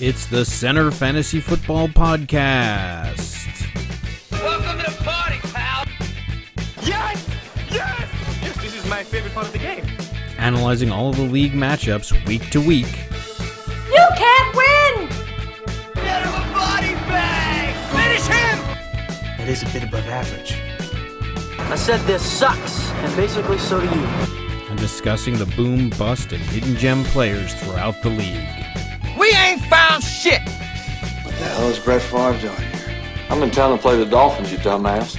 It's the Center Fantasy Football Podcast. Welcome to the party, pal! Yes! Yes! Yes, this is my favorite part of the game. Analyzing all of the league matchups week to week. You can't win! Get him a body bag! Finish him! That is a bit above average. I said this sucks, and basically so do you. And discussing the boom, bust, and hidden gem players throughout the league. We ain't found shit! What the hell is Brett Favre doing here? I'm in town to play the Dolphins, you dumbass.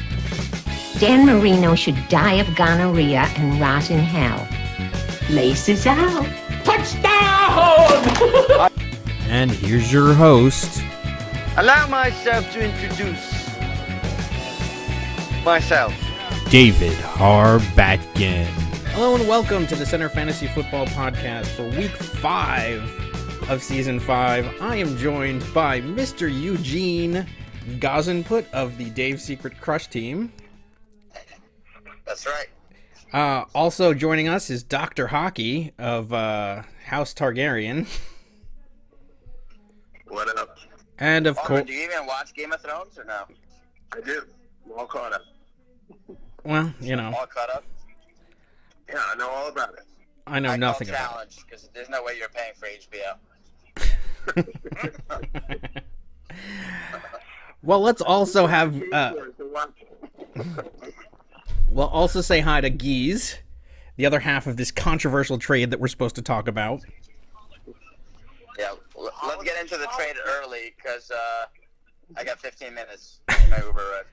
Dan Marino should die of gonorrhea and rot in hell. Laces out. Touchdown! And here's your host, Allow myself to introduce myself. David Harbatkin. Hello and welcome to the Center Fantasy Football Podcast for Week 5 of Season 5. I am joined by Mr. Eugene Gazenput of the Dave Secret Crush team. That's right. Also joining us is Dr. Hockey of House Targaryen. What up? And of course... Do you even watch Game of Thrones or no? I do. I'm all caught up. Well, you know. All caught up? Yeah, I know all about it. I know nothing about it. Challenge, because there's no way you're paying for HBO. Well, let's also have... we'll also say hi to Geese, the other half of this controversial trade that we're supposed to talk about. Yeah, let's get into the trade early, because I got 15 minutes in my Uber ride.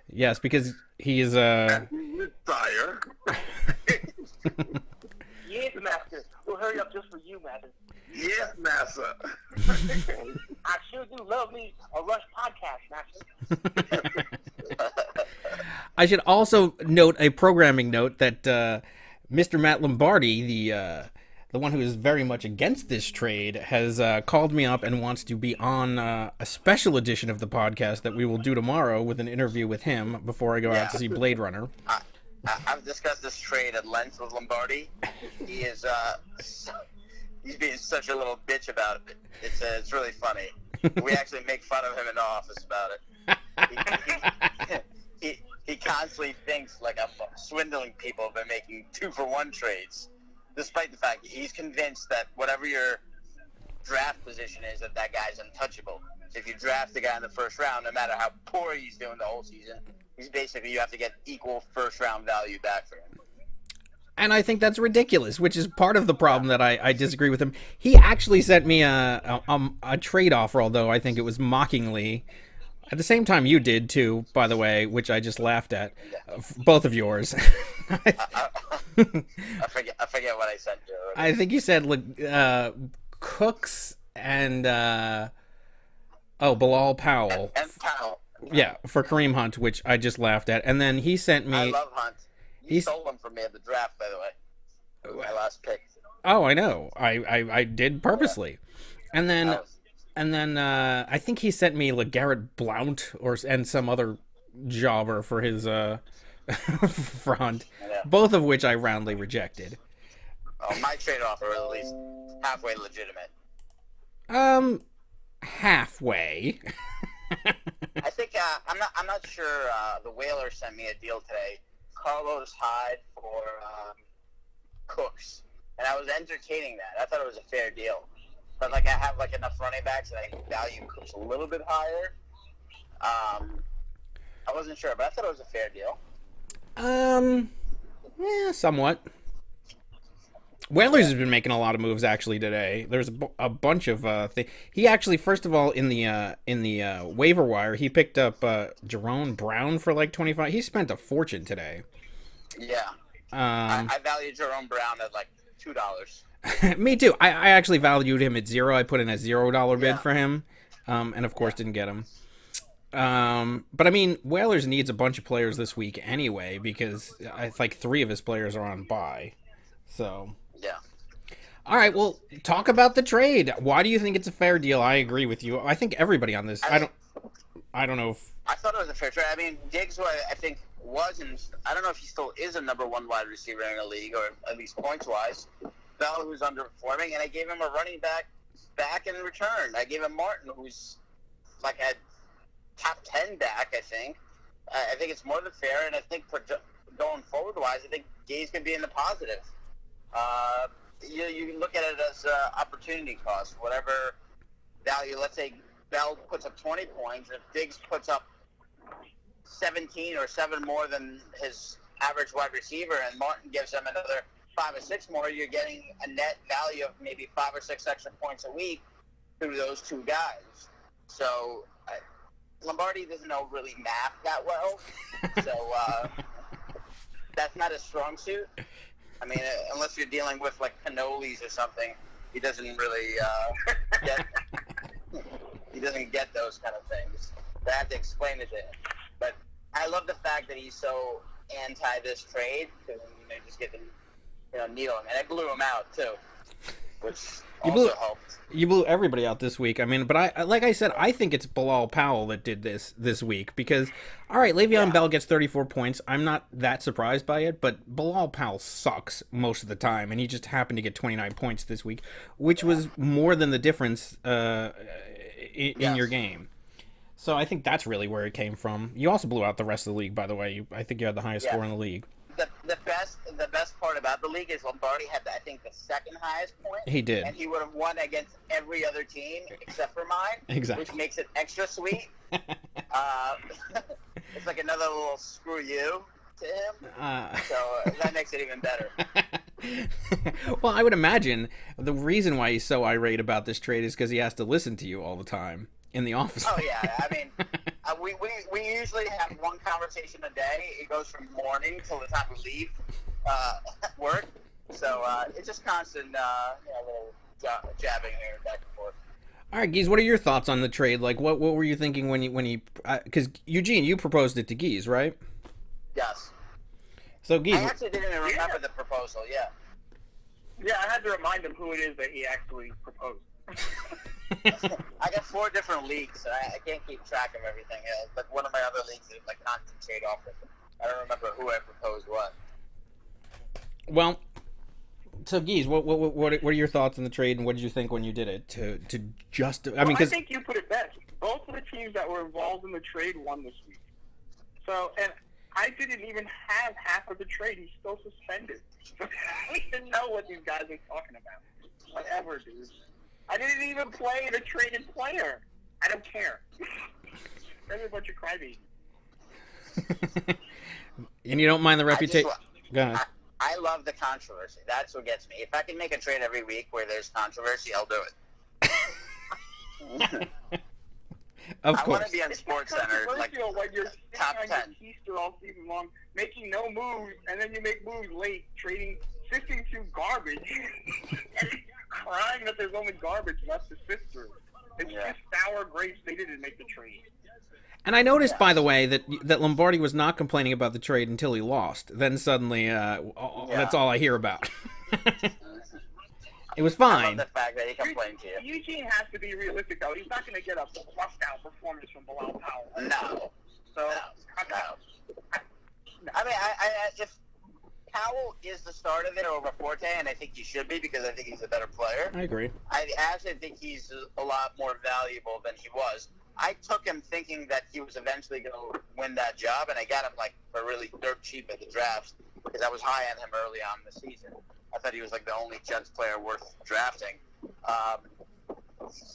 Yes, because he is Fire. Yes, master. We'll hurry up just for you, master. Yes, massa. I sure do love me a Rush podcast, master. I should also note a programming note that Mr. Matt Lombardi, the one who is very much against this trade, has called me up and wants to be on a special edition of the podcast that we will do tomorrow with an interview with him before I go out to see Blade Runner. I've discussed this trade at length with Lombardi. He is he's being such a little bitch about it. It's really funny. We actually make fun of him in the office about it. He constantly thinks like I'm swindling people by making 2-for-1 trades, despite the fact that he's convinced that whatever your draft position is, that guy's untouchable. If you draft the guy in the first round, no matter how poor he's doing the whole season, he's basically, you have to get equal first-round value back for him. And I think that's ridiculous, which is part of the problem that I disagree with him. He actually sent me a trade offer, although I think it was mockingly. At the same time you did, too, by the way, which I just laughed at. Both of yours. I forget what I said to her. I think you said Cooks and Bilal Powell. And Powell. Yeah, for Kareem Hunt, which I just laughed at. And then he sent me... I love Hunt. He stole him from me at the draft, by the way. My last pick. Oh, I know. I did purposely. And then I think he sent me Garrett Blount and some other jobber for his for Hunt. Yeah. Both of which I roundly rejected. Oh, my trade offer was at least halfway legitimate. Halfway. I think I'm not sure. The Whalers sent me a deal today. Carlos Hyde for Cooks, and I was entertaining that. I thought it was a fair deal, but I have enough running backs that I value Cooks a little bit higher. I wasn't sure, but I thought it was a fair deal. Yeah, somewhat. Whalers has been making a lot of moves actually today. There's a bunch of things. He actually, first of all, in the waiver wire, he picked up Jerome Brown for 25. He spent a fortune today. Yeah. I value Jerome Brown at $2. Me too. I actually valued him at $0. I put in a $0 bid for him, and of course didn't get him. But I mean, Whalers needs a bunch of players this week anyway because I think 3 of his players are on bye. So. Yeah. All right, well, talk about the trade. Why do you think it's a fair deal? I agree with you. I think everybody on this. I don't know if. I thought it was a fair trade. I mean, Diggs, who I think wasn't. I don't know if he still is a number 1 wide receiver in the league, or at least points wise. Bell, who's underperforming, and I gave him a running back back in return. I gave him Martin, who's like a top 10 back, I think. I think it's more than fair, and I think for going forward-wise, I think Gay's going to be in the positive. You can look at it as opportunity cost, whatever value. Let's say Bell puts up 20 points, if Diggs puts up 17 or 7 more than his average wide receiver, and Martin gives him another 5 or 6 more, you're getting a net value of maybe 5 or 6 extra points a week through those two guys. So Lombardi doesn't know really math that well, so that's not his strong suit. I mean, unless you're dealing with like cannolis or something, he doesn't really get those kind of things. I have to explain it to him. But I love the fact that he's so anti this trade because just get the needle him, and I blew him out too, which also helped. You blew everybody out this week. I mean, but I said, I think it's Bilal Powell that did this week because, all right, Le'Veon Bell gets 34 points. I'm not that surprised by it, but Bilal Powell sucks most of the time, and he just happened to get 29 points this week, which was more than the difference in your game. So I think that's really where it came from. You also blew out the rest of the league, by the way. I think you had the highest score in the league. The best part about the league is Lombardi had, I think, the second highest point. He did. And he would have won against every other team except for mine. Exactly. Which makes it extra sweet. It's like another little screw you to him. So that makes it even better. Well, I would imagine the reason why he's so irate about this trade is because he has to listen to you all the time in the office. Oh, yeah. I mean, we usually have one conversation a day. It goes from morning till the time we leave work. So it's just constant little jabbing here back and forth. All right, Geese, what are your thoughts on the trade? Like, what were you thinking when he because Eugene, you proposed it to Geese, right? Yes. So Geese, I actually didn't even remember the proposal. Yeah. Yeah, I had to remind him who it is that he actually proposed. I got 4 different leagues, and I can't keep track of everything. But one of my other leagues is like constant trade offers. I don't remember who I proposed what. Well, so Geese, what are your thoughts on the trade, and what did you think when you did it? I think you put it best. Both of the teams that were involved in the trade won this week. So, and I didn't even have half of the trade. He's still suspended. We didn't know what these guys are talking about. Whatever, dude. I didn't even play the traded player. I don't care. They're a bunch of crybabies. And you don't mind the reputation? Go ahead. I love the controversy. That's what gets me. If I can make a trade every week where there's controversy, I'll do it. Of course. I want to be on SportsCenter, like when you're top 10. Keister all season long, making no moves, and then you make moves late, sifting through garbage, and crying that there's only garbage left to sift through. It's just sour grapes. They didn't make the trade. And I noticed, by the way, that Lombardi was not complaining about the trade until he lost. Then suddenly, that's all I hear about. It was fine. I love the fact that he complained to you. Eugene has to be realistic, though. He's not going to get a flushed-out performance from Bilal Powell. No. So, no. I mean, if Powell is the starter there over Forte, and I think he should be because I think he's a better player. I agree. I actually think he's a lot more valuable than he was. I took him thinking that he was eventually going to win that job, and I got him for really dirt cheap at the drafts because I was high on him early on in the season. I thought he was like the only Jets player worth drafting.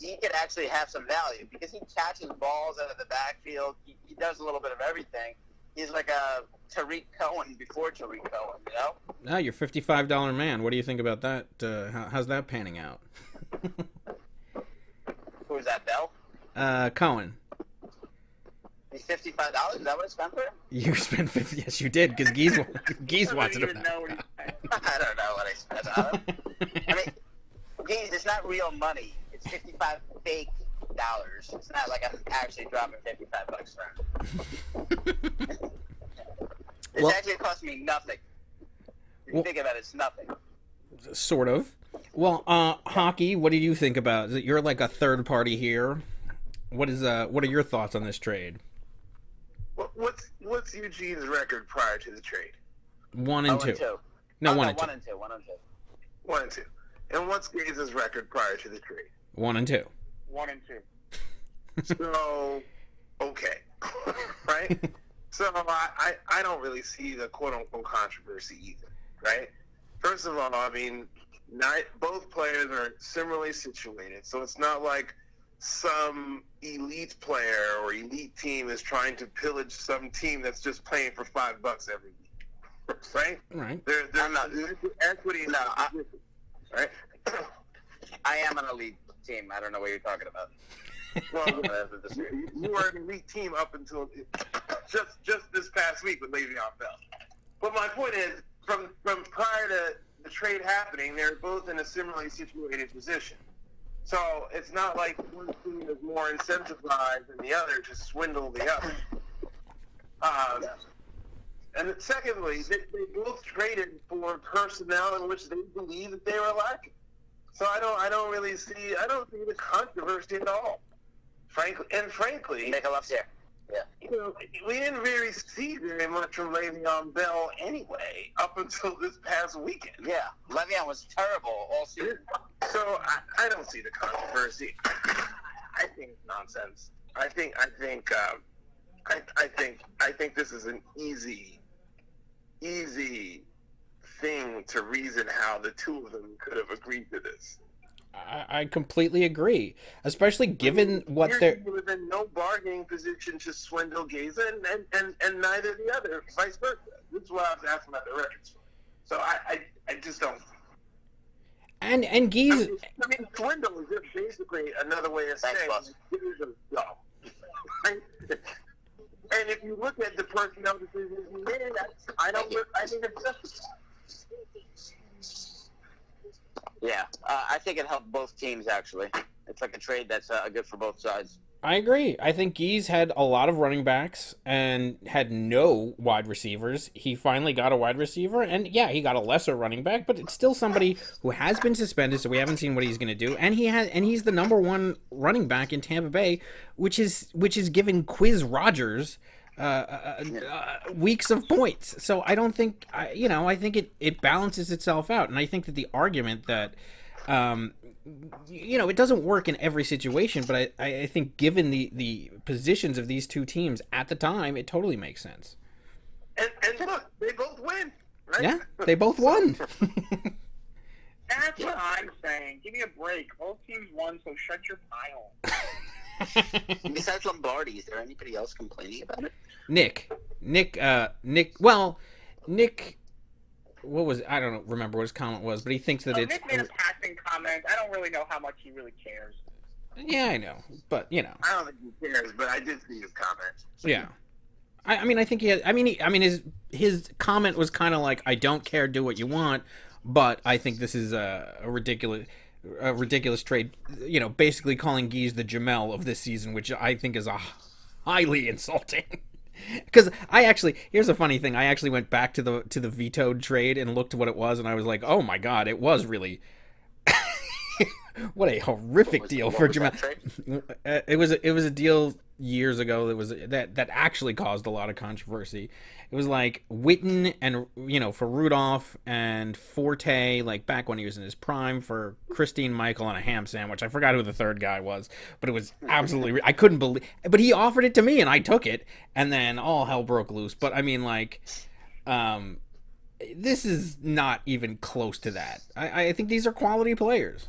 He could actually have some value because he catches balls out of the backfield. He does a little bit of everything. He's like a Tariq Cohen before Tariq Cohen, you know? Now you're $55 man. What do you think about that? How's that panning out? Who is that, Bell? Cohen. He's $55? Is that what I spent for him? You spent 50. Yes, you did, because Geese wanted it. I don't know what I spent on him. I mean, Geese, it's not real money. It's 55 fake dollars. It's not like I'm actually dropping $55 for him. It's actually cost me nothing. If you think about it, it's nothing. Sort of. Well, Hockey, what do you think about it? You're like a third party here. What are your thoughts on this trade? What's Eugene's record prior to the trade? 1 and 2. No, 1 and 2. 1 and 2. 1 and 2. And what's Gaze's record prior to the trade? 1 and 2. 1 and 2. So, okay, right? So I don't really see the quote-unquote controversy either, right? First of all, I mean, both players are similarly situated, so it's not like some elite player or elite team is trying to pillage some team that's just playing for $5 every week, right? Right. There's equity in that position, right? I am an elite team. I don't know what you're talking about. Well, you were an elite team up until just this past week with Le'Veon Bell. But my point is, from prior to the trade happening, they're both in a similarly situated position. So it's not like one team is more incentivized than the other to swindle the other. And secondly, they both traded for personnel in which they believe that they were lacking. So I don't see the controversy at all. Frankly, make a left here. Yeah. You know, we didn't really see very much from Le'Veon Bell anyway, up until this past weekend. Yeah, Le'Veon was terrible all season. So I don't see the controversy. I think it's nonsense. I think this is an easy thing to reason how the two of them could have agreed to this. I completely agree, especially given what they're. He was in no bargaining position to swindle Gaza, and neither the other, vice versa. This is why I was asking about the records. So I just don't. And Geese. I mean, swindle is just basically another way of saying here's a job. And if you look at the personnel decisions he made, I think it's justified. Yeah, I think it helped both teams, actually. It's like a trade that's good for both sides. I agree. I think Geese had a lot of running backs and had no wide receivers. He finally got a wide receiver, and yeah, he got a lesser running back, but it's still somebody who has been suspended, so we haven't seen what he's going to do. And he's the number 1 running back in Tampa Bay, which is given Quiz Rogers weeks of points. So I don't think I think it balances itself out, and I think that the argument that it doesn't work in every situation, but I think given the positions of these two teams at the time, it totally makes sense. And look, they both win, right? Yeah, they both won. That's what I'm saying. Give me a break. Both teams won, so shut your pile. Besides Lombardi, is there anybody else complaining about it? Nick. What was I don't remember what his comment was, but he thinks that it's. Nick made a passing comment. I don't really know how much he really cares. Yeah, I know, but I don't think he cares, but I did see his comment. Yeah, I mean, I think he had. I mean, his comment was kind of like, "I don't care, do what you want," but I think this is a ridiculous trade. Basically calling Geese the Jamel of this season, which I think is highly insulting. Because here's a funny thing. I actually went back to the vetoed trade and looked at what it was, and I was like, oh my god, it was really what a horrific deal for Jamel. It was a deal years ago that actually caused a lot of controversy. It was like Witten and for Rudolph and Forte, like back when he was in his prime, for Christine Michael and a ham sandwich. I forgot who the third guy was, but it was absolutely I couldn't believe. But he offered it to me and I took it, and then all hell broke loose. But I mean, this is not even close to that. I think these are quality players.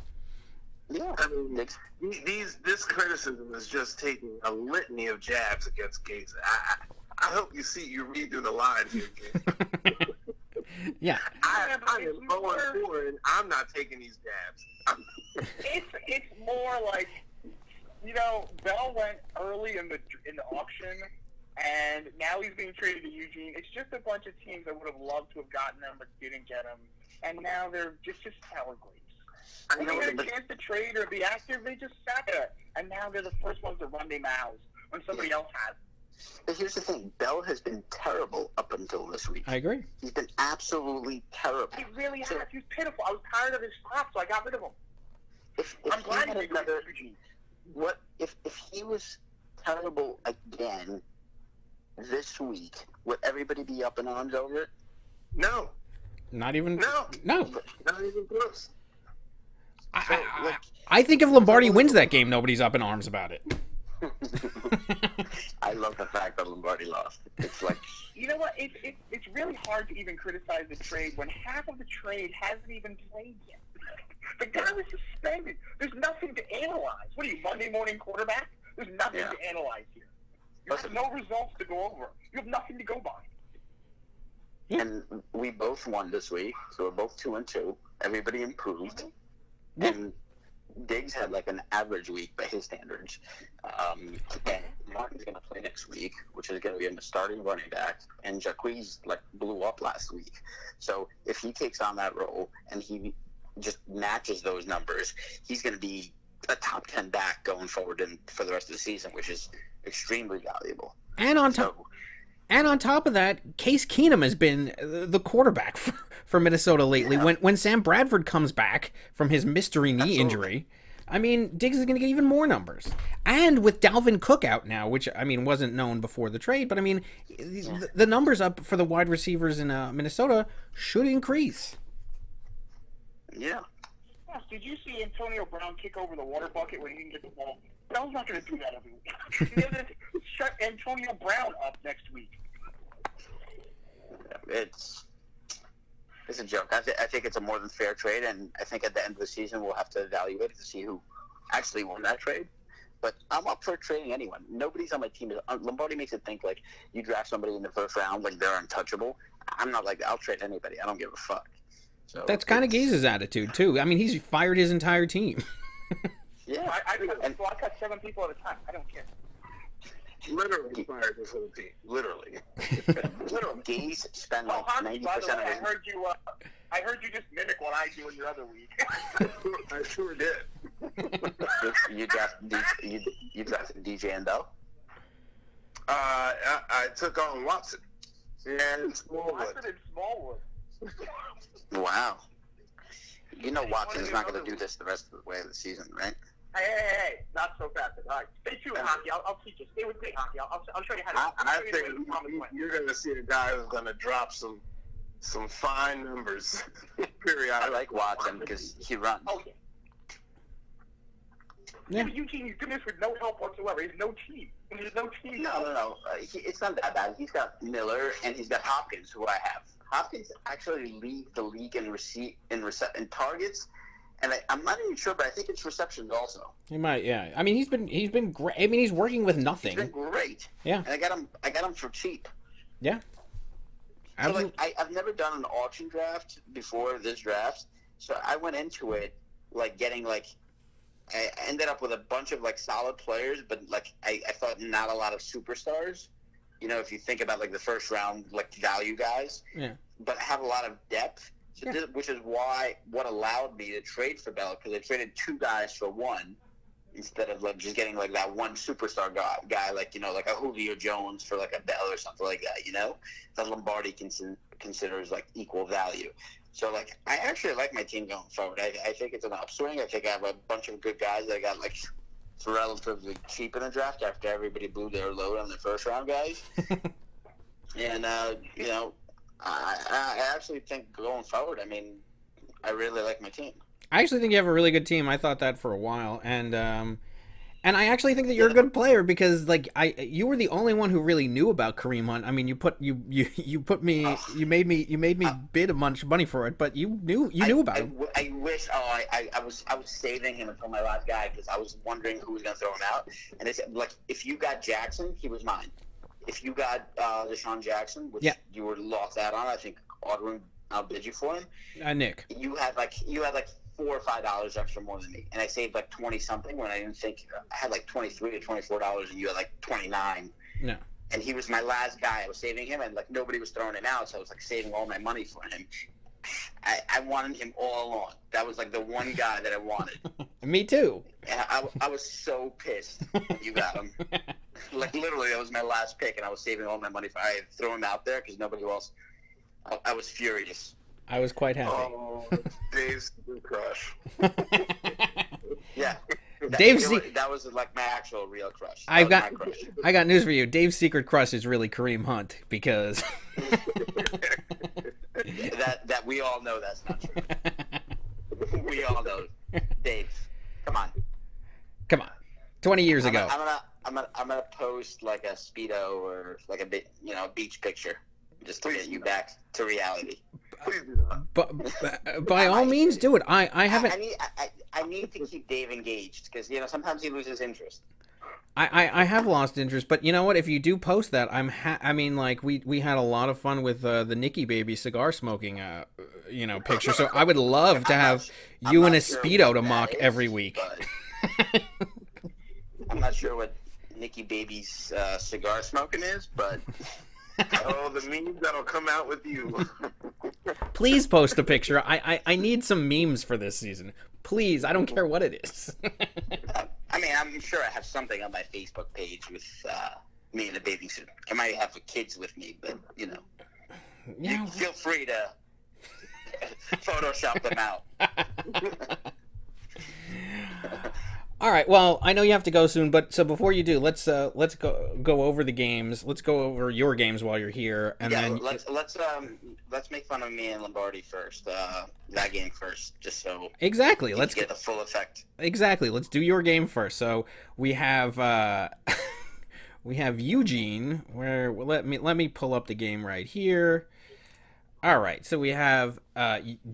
Yeah, I mean, this criticism is just taking a litany of jabs against Gaza. I hope you read through the lines here, Gaza. Yeah. I am 0-4, and I'm not taking these jabs. It's more like, Bell went early in the auction, and now he's being traded to Eugene. It's just a bunch of teams that would have loved to have gotten him but didn't get him, and now they're just sour grapes. When they had a chance to trade or be active, they just sat there. And now they're the first ones to run their mouths when somebody else has. But here's the thing. Bell has been terrible up until this week. I agree. He's been absolutely terrible. He really has. He's pitiful. I was tired of his crap, so I got rid of him. I'm glad he had if he was terrible again this week, would everybody be up in arms over it? No. Not even. No. No. Not even close. I think if Lombardi wins that game, nobody's up in arms about it. I love the fact that Lombardi lost. It's like, you know what? It's really hard to even criticize the trade when half of the trade hasn't even played yet. The guy was suspended. There's nothing to analyze. What are you, Monday morning quarterback? There's nothing to analyze here. You have no results to go over. You have nothing to go by. And we both won this week, so we're both 2-2. Everybody improved. And Diggs had like an average week by his standards. And Martin's going to play next week, which is going to be in the starting running back. And Jacquez like blew up last week. So if he takes on that role and he just matches those numbers, he's going to be a top 10 back going forward for the rest of the season, which is extremely valuable. And on top of that, Case Keenum has been the quarterback for Minnesota lately. Yeah. When Sam Bradford comes back from his mystery knee injury, I mean, Diggs is going to get even more numbers. And with Dalvin Cook out now, which, I mean, wasn't known before the trade, but, I mean, the numbers up for the wide receivers in Minnesota should increase. Yeah. Yes, did you see Antonio Brown kick over the water bucket when he didn't get the ball? Bell's not going to do that every week. They're going to shut Antonio Brown up next week. It's a joke. I think it's a more than fair trade, and I think at the end of the season we'll have to evaluate it to see who actually won that trade. But I'm up for trading anyone. Nobody's on my team. Lombardi makes it think like you draft somebody in the first round like they're untouchable. I'm not like that. I'll trade anybody. I don't give a fuck. So that's kind of Gaze's attitude too. I mean, he's fired his entire team. Yeah, I cut 7 people at a time. I don't care. Literally fired this whole team. Literally. Gaze spent like 90% of his... I heard you just mimic what I do in your other week. I sure did. You drafted DJ and Bell? I took on Watson and Smallwood. Watson and Smallwood. Wow. You know Watson's not going to do this the rest of the way of the season, right? Hey, not so fast. All right, stay tuned, Hockey. I'll teach you. Stay with me, Hockey. I'll show you how to. I think you're going to see a guy who's going to drop some fine numbers periodically. I like Watson because he runs. Oh, yeah. Yeah, but Eugene's doing this with no help whatsoever. He has no team. There's no team. No. It's not that bad. He's got Miller and he's got Hopkins, who I have. Hopkins actually leads the league in targets, and I'm not even sure, but I think it's receptions also. He might, yeah. I mean, he's been great. I mean, he's working with nothing. He's been great. Yeah. And I got him for cheap. Yeah. So like, I've never done an auction draft before this draft, so I went into it like getting like. I ended up with a bunch of like solid players, but like I thought not a lot of superstars. You know, if you think about like the first round like value guys, yeah. But I have a lot of depth, so which is what allowed me to trade for Bell, because I traded 2 guys for 1 instead of like just getting like that one superstar guy like, you know, like a Julio Jones for like a Bell or something like that. You know, that Lombardi considers like equal value. So, like, I actually like my team going forward. I think it's an upswing. I think I have a bunch of good guys that I got, like, relatively cheap in the draft after everybody blew their load on the first-round guys. And, you know, I actually think going forward, I mean, I really like my team. I actually think you have a really good team. I thought that for a while. And I actually think that you're a good player because, like, you were the only one who really knew about Kareem Hunt. I mean, you made me bid a bunch of money for it, but you knew about him. I wish. I was saving him until my last guy because I was wondering who was going to throw him out. And it's like, if you got Jackson, he was mine. If you got Deshaun Jackson, which you were lost out on, I think Audrey outbid you for him. Nick, you had like $4 or $5 extra more than me, and I saved like 20 something when I didn't think I had like $23 or $24, and you had like 29. No. And he was my last guy. I was saving him, and like nobody was throwing him out, so I was like saving all my money for him. I wanted him all along. That was like the one guy that I wanted. Me too. And I was so pissed when you got him. Like literally, that was my last pick, and I was saving all my money for. I threw him out there because nobody else. I was furious. I was quite happy. Oh, Dave's crush. Yeah. That was like my actual real crush. I got news for you. Dave's secret crush is really Kareem Hunt because that we all know that's not true. We all know. Dave. Come on. 20 years ago. I'm gonna post like a Speedo or like a bit, beach picture, just to get you back to reality. But by all means, do it. I haven't. I need to keep Dave engaged because sometimes he loses interest. I have lost interest, but you know what? If you do post that, I mean, like we had a lot of fun with the Nicky Baby cigar smoking, picture. So I would love to have you in a Speedo to mock every week. I'm not sure what Nicky Baby's cigar smoking is, but the memes that'll come out with you. Please post a picture. I need some memes for this season. Please, I don't care what it is. I mean, I'm sure I have something on my Facebook page with me and the baby suit. I might have the kids with me, but you feel free to Photoshop them out. All right. Well, I know you have to go soon, but so before you do, let's go over the games. Let's go over your games while you're here, and then let's make fun of me and Lombardi first. That game first, just so exactly. Let's get the full effect. Exactly. Let's do your game first. So we have Eugene. Where let me pull up the game right here. All right. So we have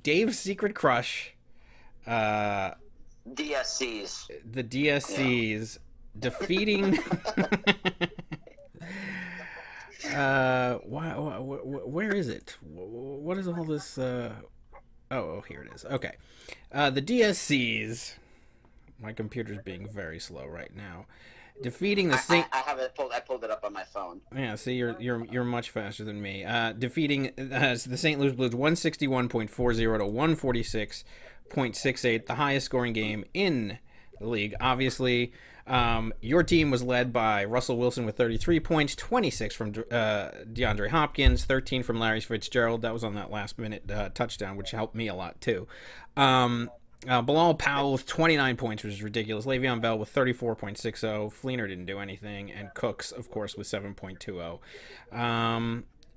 Dave's Secret Crush. DSCs. The DSCs defeating. Where is it? What is all this? Oh, here it is. Okay, the DSCs. My computer's being very slow right now. Defeating the Saint. I have it pulled. I pulled it up on my phone. Yeah, see, you're much faster than me. Defeating the St. Louis Blues 161.40 to 146.68, the highest scoring game in the league. Obviously, your team was led by Russell Wilson with 33 points, 26 from DeAndre Hopkins, 13 from Larry Fitzgerald. That was on that last-minute touchdown, which helped me a lot, too. Bilal Powell with 29 points, which is ridiculous. Le'Veon Bell with 34.60. Fleener didn't do anything. And Cooks, of course, with 7.20.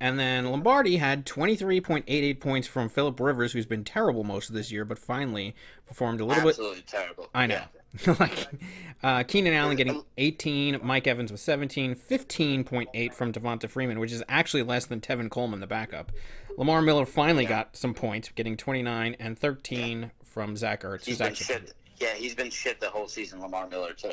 And then Lombardi had 23.88 points from Phillip Rivers, who's been terrible most of this year, but finally performed a little Absolutely terrible. I know. Keenan Allen getting 18, Mike Evans with 17, 15.8 from Devonta Freeman, which is actually less than Tevin Coleman, the backup. Lamar Miller finally got some points, getting 29 and 13 from Zach Ertz. He's been shit. Yeah, he's been shit the whole season, Lamar Miller, too.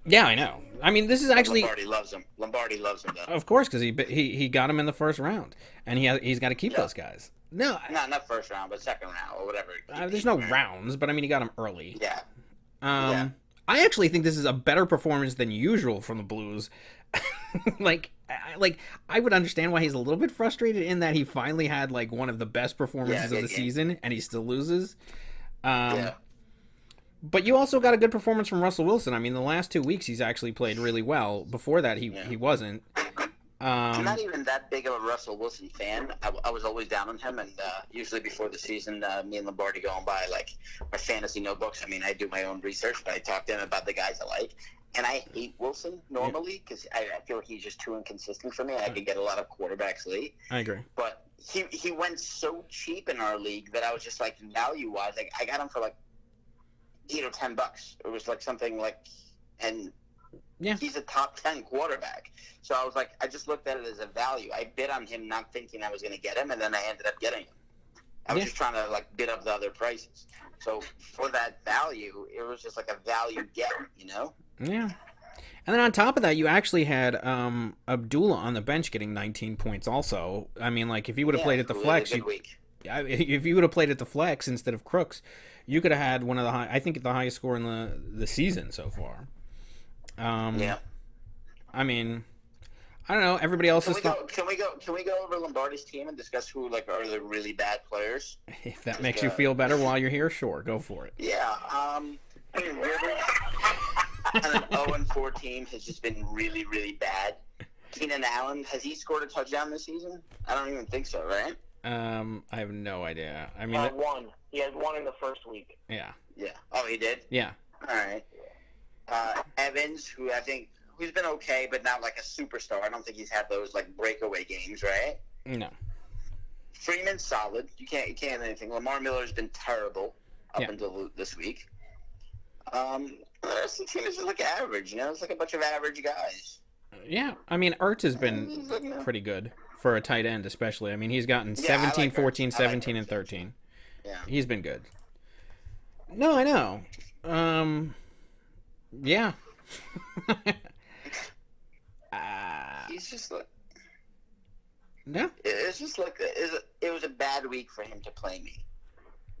Yeah, I know. I mean, this is actually Lombardi loves him. Lombardi loves him, though. Of course, because he got him in the first round, and he's got to keep those guys. No, not first round, but second round or whatever. There's no rounds, but I mean, he got him early. Yeah. I actually think this is a better performance than usual from the Blues. I would understand why he's a little bit frustrated in that he finally had like one of the best performances of the season, and he still loses. But you also got a good performance from Russell Wilson. I mean, the last 2 weeks he's actually played really well. Before that, he wasn't. I'm not even that big of a Russell Wilson fan. I was always down on him, and usually before the season, me and Lombardi go and buy like my fantasy notebooks. I mean, I do my own research, but I talk to him about the guys I like. And I hate Wilson normally because I feel like he's just too inconsistent for me. I could get a lot of quarterbacks late. I agree. But he went so cheap in our league that I was just like, value-wise, like I got him for like $8 or $10. It was like something like, and he's a top 10 quarterback. So I was like, I just looked at it as a value. I bid on him not thinking I was going to get him, and then I ended up getting him. I was just trying to like bid up the other prices. So for that value, it was just like a value get, Yeah. And then on top of that, you actually had Abdullah on the bench getting 19 points also. I mean, like, if you would have played at the flex, if you would have played at the flex instead of Crooks, you could have had one of the I think the highest score in the season so far. I mean, I don't know. Everybody else is. Can we go over Lombardi's team and discuss who like are the really bad players? If that makes you feel better while you're here, sure, go for it. Yeah. Rivers and an 0-4 team has just been really, really bad. Keenan Allen, has he scored a touchdown this season? I don't even think so, right? I have no idea. I mean, one. He had one in the first week. Yeah. Yeah. Oh, he did? Yeah. All right. Evans, who's been okay, but not like a superstar. I don't think he's had those like breakaway games, right? No. Freeman's solid. You can't anything. Lamar Miller's been terrible up until this week. The rest of the team is just like average. It's like a bunch of average guys. Yeah, I mean, Ertz has been pretty good for a tight end, especially. I mean, he's gotten 17, like 14, Ertz. 17, and 13. Yeah. He's been good. No, I know. Yeah. He's just like... Yeah. It's just like... It was a bad week for him to play me.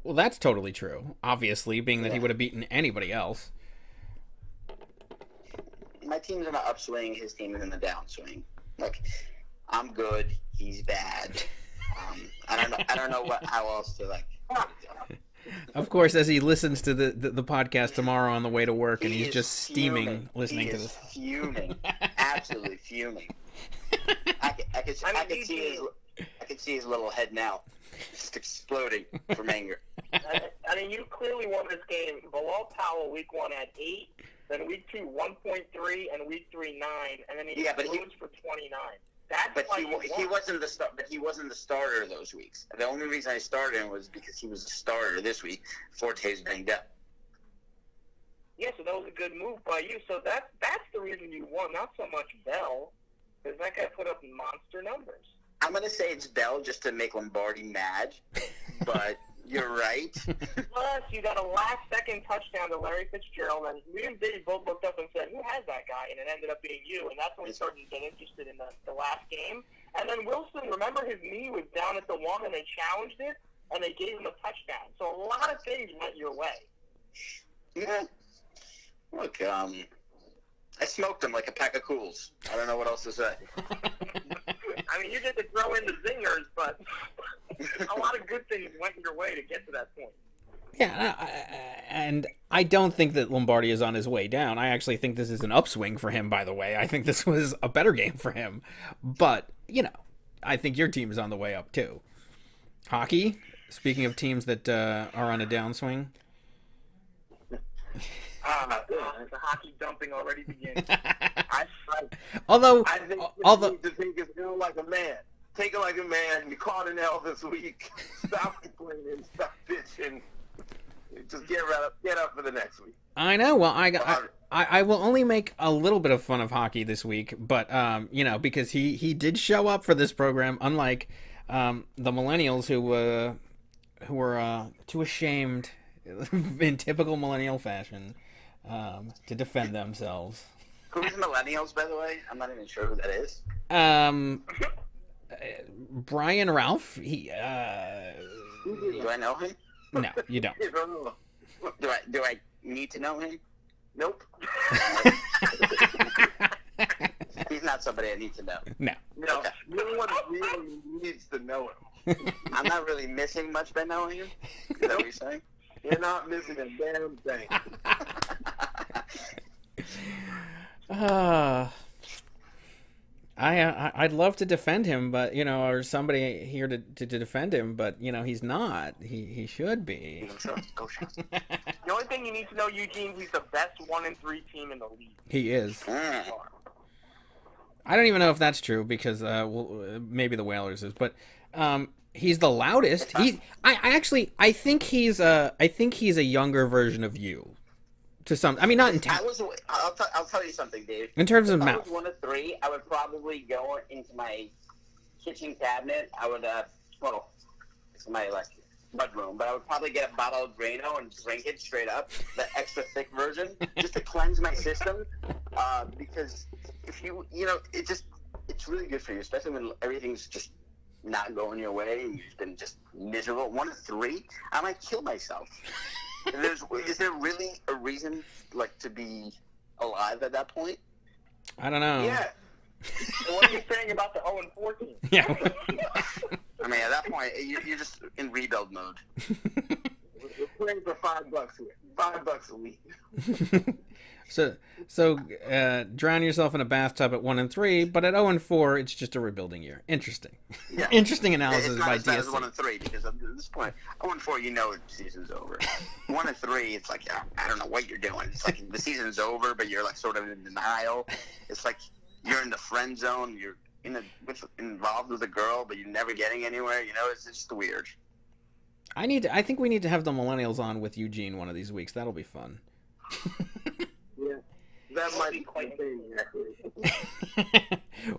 Well, that's totally true, obviously, being that he would have beaten anybody else. My team's in the upswing, his team is in the downswing. Like, I'm good, he's bad. I don't know how else to, like... Of course, as he listens to the podcast tomorrow on the way to work, and he's just steaming fuming. listening to this. Fuming. Absolutely fuming. I could see his little head now. Just exploding from anger. I mean, you clearly won this game. Bilal Powell, week 1 had 8, then week 2, 1.3, and week 3, 9, and then he lose for 29. He wasn't the start. But he wasn't the starter those weeks. The only reason I started him was because he was the starter this week. Forte's banged up. Yeah, so that was a good move by you. So that's the reason you won, not so much Bell, because that guy put up monster numbers. I'm going to say it's Bell just to make Lombardi mad, but you're right. Plus, you got a last-second touchdown to Larry Fitzgerald, and me and Dave both looked up and said, who has that guy? And it ended up being you, and that's when we started to get interested in the last game. And then Wilson, remember his knee was down at the 1, and they challenged it, and they gave him a touchdown. So a lot of things went your way. Yeah. Look, I smoked him like a pack of Cools. I don't know what else to say. I mean, you get to throw in the zingers, but a lot of good things went your way to get to that point. Yeah, and I don't think that Lombardi is on his way down. I actually think this is an upswing for him, by the way. I think this was a better game for him. But, I think your team is on the way up, too. Hockey, speaking of teams that are on a downswing. The hockey dumping already begins. Although, I think to think it's like a man. Take it like a man. You caught an L this week. Stop complaining. Stop bitching. Just get up for the next week. I know. Well, I will only make a little bit of fun of hockey this week, but because he did show up for this program, unlike the millennials who were too ashamed in typical millennial fashion to defend themselves. Who's millennials, by the way? I'm not even sure who that is. Brian Ralph. Do I know him? No, you don't. Do I need to know him? Nope. He's not somebody I need to know. No. Okay. No one really needs to know him. I'm not really missing much by knowing him. Is that what you're saying? You're not missing a damn thing. I'd love to defend him, but or somebody here to defend him, but he's not. He should be. Go Shots. The only thing you need to know, Eugene, he's the best 1-3 team in the league. He is. I don't even know if that's true because maybe the Whalers is, but he's the loudest. I think he's a younger version of you. To some, I mean, not in talent. I'll tell you something, Dave. In terms of if mouth. I was 1 of 3, I would probably go into my kitchen cabinet. I would, it's my mudroom, but I would probably get a bottle of Drano and drink it straight up, the extra thick version, just to cleanse my system. Because if it's really good for you, especially when everything's just not going your way and you've been just miserable. 1 of 3, I might kill myself. Is there really a reason, to be alive at that point? I don't know. Yeah. So what are you saying about the 0-4 team? Yeah. I mean, at that point, you're just in rebuild mode. We're playing for $5 here. $5 a week. So drown yourself in a bathtub at 1-3, but at 0-4, it's just a rebuilding year. Interesting. Yeah. Interesting analysis by DSC. It's not as bad as 1-3 because at this point, 0-4, the season's over. 1-3, it's like I don't know what you're doing. It's like the season's over, but you're sort of in denial. It's like you're in the friend zone. You're involved with a girl, but you're never getting anywhere. It's just weird. I think we need to have the millennials on with Eugene one of these weeks. That'll be fun. Yeah, that might be quite actually.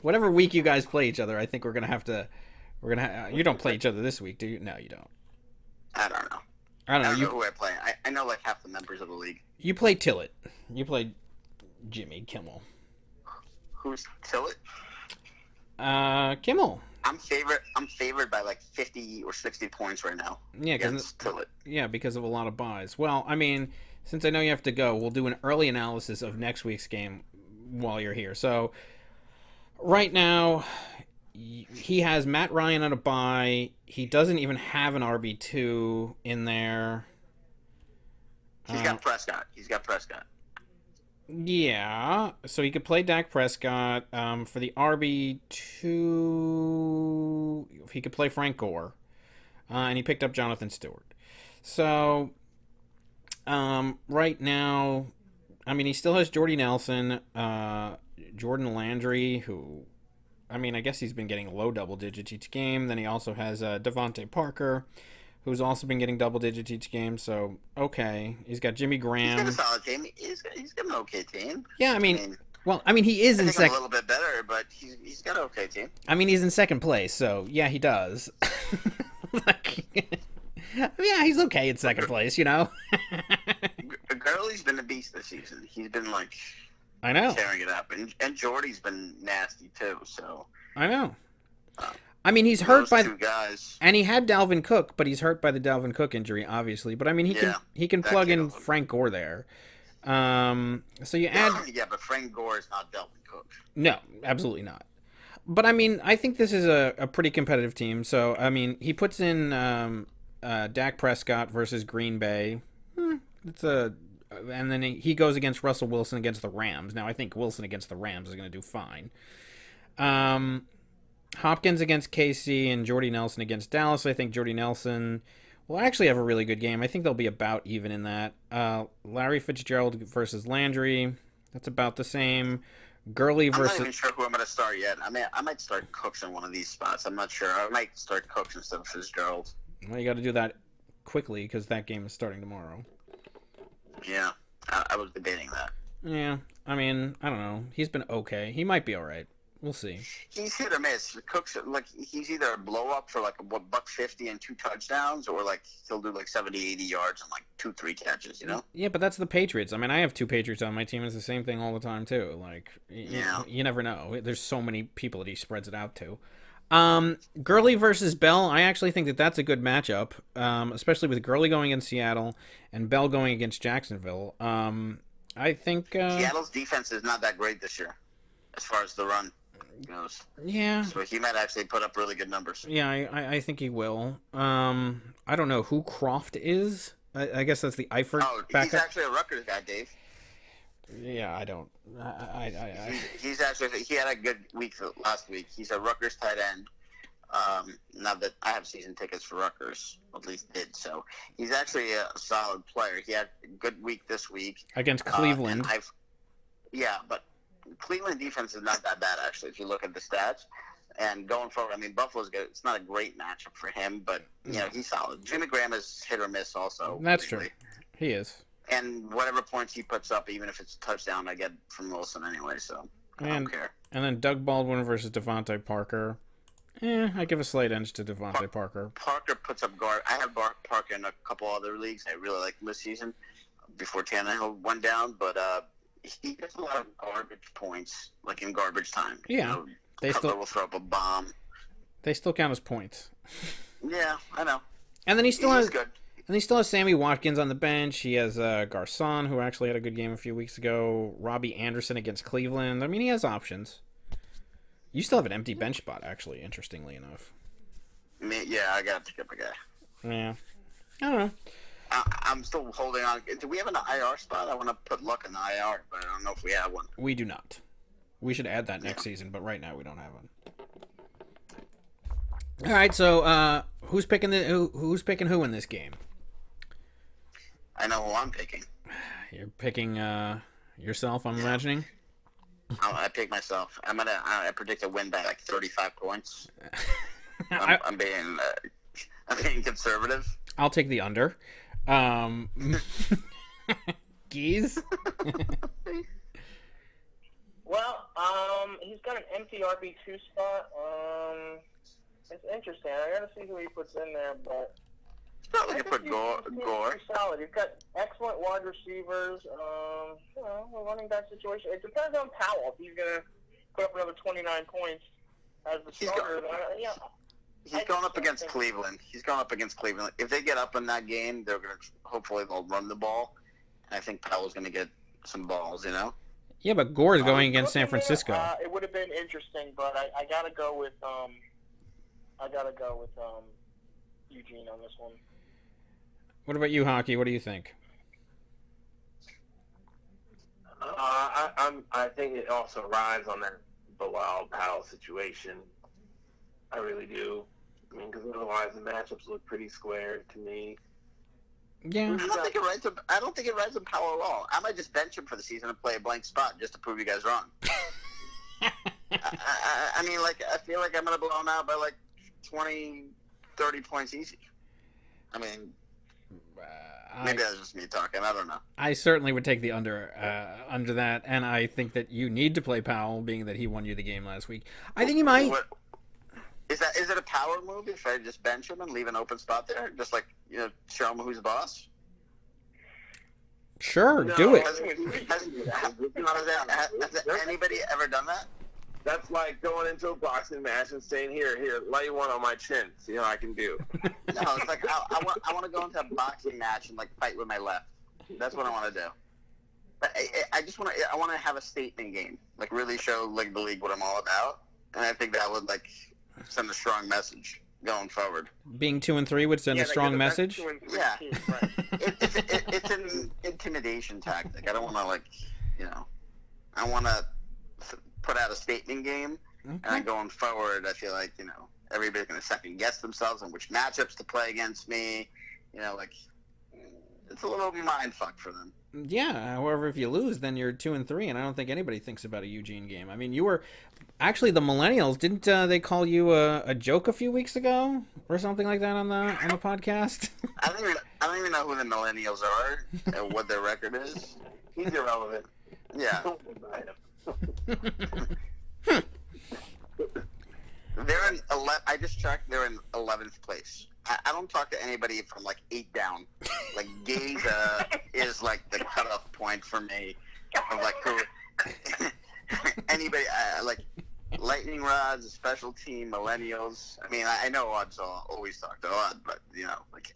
Whatever week you guys play each other, I think we're gonna have to. You don't play each other this week, do you? No, you don't. I don't know. I don't know. I don't know who I play. I know like half the members of the league. You play Tillett. You play Jimmy Kimmel. Who's Tillett? Kimmel. I'm favored by like 50 or 60 points right now. Yeah, against Tillett. Yeah, because of a lot of buys. Well, I mean, since I know you have to go, we'll do an early analysis of next week's game while you're here. So, right now, he has Matt Ryan on a bye. He doesn't even have an RB2 in there. He's got Prescott. Yeah, so he could play Dak Prescott. For the RB2, he could play Frank Gore. And he picked up Jonathan Stewart. So, right now, I mean, he still has Jordy Nelson, Jordan Landry, who, I mean, I guess he's been getting low double digits each game. Then he also has Devontae Parker, who's also been getting double digits each game. So, okay. He's got Jimmy Graham. He's got a solid team. He's got an okay team. Yeah, I mean he is in second. A little bit better, but he's got an okay team. I mean, he's in second place, so yeah, he does. Yeah, he's okay in second place, you know. Gurley's been a beast this season. He's been like, I know, tearing it up, and Jordy's been nasty too. So I know. I mean, he's hurt by two guys, and he had Dalvin Cook, but he's hurt by the Dalvin Cook injury, obviously. But I mean, he can plug in Frank Gore there. So you add, yeah, but Frank Gore is not Dalvin Cook. No, absolutely not. But I mean, I think this is a pretty competitive team. So I mean, he puts in Dak Prescott versus Green Bay. And then he goes against Russell Wilson against the Rams. Now I think Wilson against the Rams is going to do fine. Hopkins against KC and Jordy Nelson against Dallas. I think Jordy Nelson will actually have a really good game. I think they'll be about even in that. Larry Fitzgerald versus Landry. That's about the same. Gurley versus... I'm not even sure who I'm going to start yet. I mean, I might start Cooks in one of these spots. I'm not sure. I might start Cooks instead of Fitzgerald. Well, you got to do that quickly because that game is starting tomorrow. Yeah, I was debating that. Yeah, I mean, I don't know. He's been okay. He might be all right. We'll see. He's hit or miss. Cooks, like, he's either a blow up for like $150 and 2 touchdowns, or like he'll do like 70, 80 yards and like 2-3 catches. You know? Yeah, but that's the Patriots. I mean, I have 2 Patriots on my team. It's the same thing all the time too. Like, you never know. There's so many people that he spreads it out to. Gurley versus Bell. I actually think that that's a good matchup, especially with Gurley going against Seattle and Bell going against Jacksonville. I think Seattle's defense is not that great this year, as far as the run goes. Yeah. So he might actually put up really good numbers. Yeah, I think he will. I don't know who Croft is. I guess that's the Eifert backup. He's actually a Rutgers guy, Dave. Yeah, I don't. He's actually, he had a good week last week. He's a Rutgers tight end. Now that I have season tickets for Rutgers, at least did. So he's actually a solid player. He had a good week this week against Cleveland. Yeah, but Cleveland defense is not that bad actually. If you look at the stats. And going forward, I mean, Buffalo's good. It's not a great matchup for him, but you know he's solid. Jimmy Graham is hit or miss also. That's true. He is. And whatever points he puts up, even if it's a touchdown, I get from Wilson anyway, so I don't care. And then Doug Baldwin versus Devontae Parker. I give a slight edge to Devontae Parker. Parker puts up I have Parker in a couple other leagues. I really like him this season before Tannehill went down, but he gets a lot of garbage points, like in garbage time. Yeah. Cutler will throw up a bomb. They still count as points. Yeah, I know. And then he still has good. And he still has Sammy Watkins on the bench. He has Garcon, who actually had a good game a few weeks ago. Robbie Anderson against Cleveland. I mean, he has options. You still have an empty bench spot, actually, interestingly enough. Yeah, I got to pick up a guy. Yeah. I don't know. I'm still holding on. Do we have an IR spot? I want to put Luck in the IR, but I don't know if we have one. We do not. We should add that next season, but right now we don't have one. All right, so who's picking who in this game? I know who I'm picking. You're picking yourself, I'm imagining. I pick myself. I predict a win by like 35 points. I'm being Hockeys. Well, he's got an empty RB2 spot. It's interesting. I gotta see who he puts in there, but Probably could put Gore. He's solid. He's got excellent wide receivers. A running back situation. It depends on Powell. If he's gonna put up another 29 points as the starter, He's going up against Cleveland. If they get up in that game, hopefully they'll run the ball. And I think Powell's gonna get some balls. Yeah, but Gore is going against San Francisco. It would have been interesting, but I gotta go with Eugene on this one. What about you, Hockey? What do you think? I think it also rides on that Bilal Powell situation. I really do. I mean, because otherwise the matchups look pretty square to me. Yeah. I don't think it rides on Powell at all. I might just bench him for the season and play a blank spot just to prove you guys wrong. I mean, I feel like I'm going to blow him out by 20, 30 points easy. I mean, maybe that's just me talking. I don't know. I certainly would take the under that, and I think that you need to play Powell, being that he won you the game last week. I think he might. Is it a power move if I just bench him and leave an open spot there? Just show him who's boss? Sure, do it. Has anybody ever done that? That's like going into a boxing match and saying, here, lay one on my chin. See how I can do. No, it's like I want to go into a boxing match and fight with my left. That's what I want to do. But I want to have a statement game, really show the league what I'm all about, and I think that would send a strong message going forward. Being 2-3 would send a strong message. Yeah, it's an intimidation tactic. I don't want to I want to put out a statement game, and going forward, I feel like everybody's going to second guess themselves on which matchups to play against me. It's a little mind fuck for them. Yeah, however, if you lose, then you're 2-3, and I don't think anybody thinks about a Eugene game. I mean, you were actually the Millennials. Didn't they call you a joke a few weeks ago or something like that on the podcast? I don't even know who the Millennials are and what their record is. He's irrelevant. Yeah. They're in 11. I just checked. They're in 11th place. I don't talk to anybody from 8 down. Gaza is the cutoff point for me of who anybody lightning rods, special team, millennials. I mean, I know odds always talk to odd, but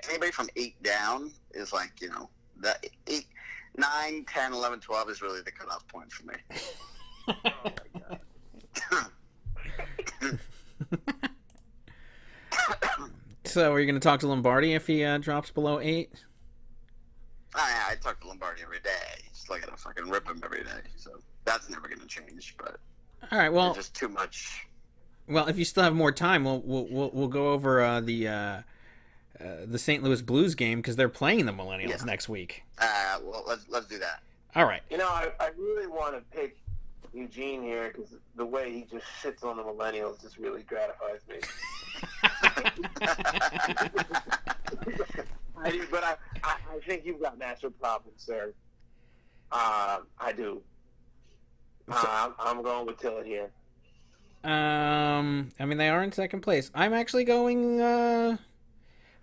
anybody from 8 down is that 8, 9, 10, 11, 12 is really the cutoff point for me. Oh my god. So, are you going to talk to Lombardi if he drops below 8? I talk to Lombardi every day. Just I gotta fucking rip him every day. So that's never going to change. But all right, well, it's just too much. Well, if you still have more time, we'll go over the St. Louis Blues game because they're playing the Millennials next week. Well, let's do that. All right. I really want to pick Eugene here because the way he just shits on the Millennials just really gratifies me. But I think you've got natural problems, sir. I do. I'm going with Tillett here. I mean, they are in second place. I'm actually going,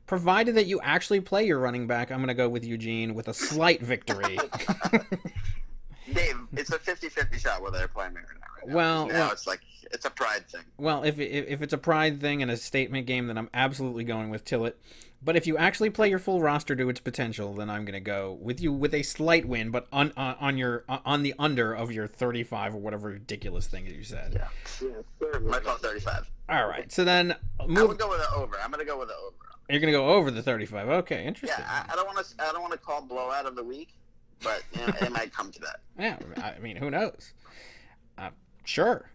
provided that you actually play your running back, I'm going to go with Eugene with a slight victory. Dave, it's a 50-50 shot whether they're playing me or not right now. Well, it's a pride thing. Well, if it's a pride thing and a statement game, then I'm absolutely going with Tillett. But if you actually play your full roster to its potential, then I'm going to go with you with a slight win, but on the under of your 35 or whatever ridiculous thing that you said. Yeah. My fault, 35. All right. So then I would go with the over. I'm going to go with the over. You're going to go over the 35. Okay, interesting. Yeah, I don't want to call blowout of the week, but it might come to that. Yeah, I mean, who knows? Sure.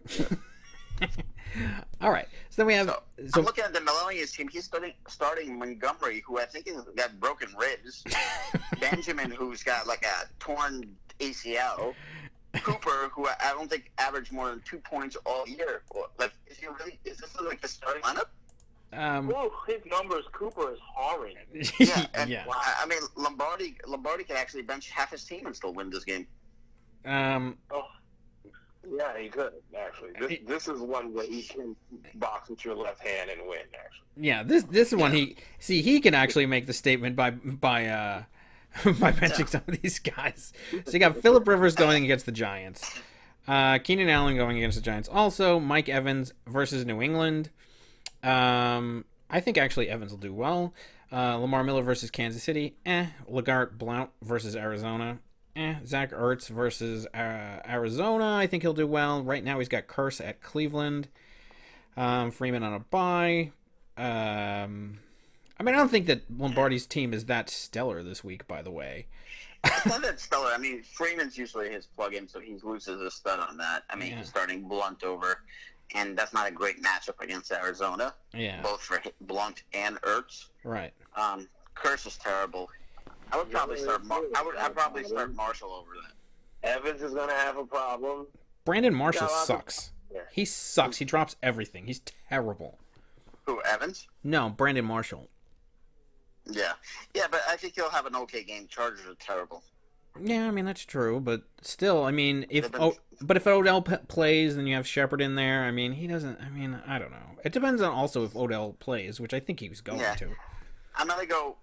All right. So then we have. I'm looking at the Millennials team. He's starting Montgomery, who I think has got broken ribs. Benjamin, who's got a torn ACL. Cooper, who I don't think averaged more than 2 points all year. Is this the starting lineup? Whoa, his numbers, Cooper is horrid. Yeah, and Yeah. I mean, Lombardi can actually bench half his team and still win this game. Oh, yeah, he could actually. This is one where he can box with your left hand and win. Actually, Yeah, this one he can actually make the statement by by benching some of these guys. So you got Phillip Rivers going against the Giants, Keenan Allen going against the Giants. Also, Mike Evans versus New England. I think actually Evans will do well. Lamar Miller versus Kansas City. LeGarrette Blount versus Arizona. Zach Ertz versus Arizona. I think he'll do well. Right now he's got Curse at Cleveland. Freeman on a bye. I mean, I don't think that Lombardi's team is that stellar this week, by the way. It's not that stellar. I mean, Freeman's usually his plug-in, so he loses a stud on that. I mean, he's starting Blunt over, and that's not a great matchup against Arizona. Yeah. Both for Blunt and Ertz. Right. Curse is terrible. I would probably start. I'd probably start Marshall over that. Evans is gonna have a problem. Brandon Marshall sucks. He sucks. He drops everything. He's terrible. Who, Evans? No, Brandon Marshall. Yeah, but I think he'll have an okay game. Chargers are terrible. Yeah, I mean that's true, but still, I mean, if Odell plays, then you have Shepard in there. I mean, he doesn't. I mean, I don't know. It depends on also if Odell plays, which I think he was going to. I'm gonna go.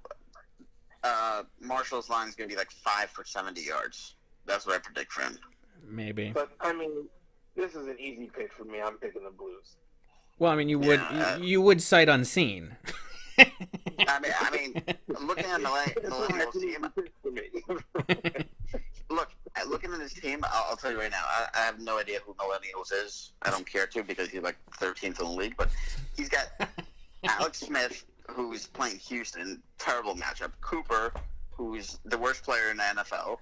Marshall's line is gonna be like 5 for 70 yards. That's what I predict for him. Maybe. But I mean, this is an easy pick for me. I'm picking the Blues. Well, I mean, you would sight unseen. I mean, looking at Millennials team. Looking at his team, I'll tell you right now. I have no idea who Millennials is. I don't care to because he's like 13th in the league. But he's got Alex Smith, who's playing Houston, terrible matchup. Cooper, who's the worst player in the NFL.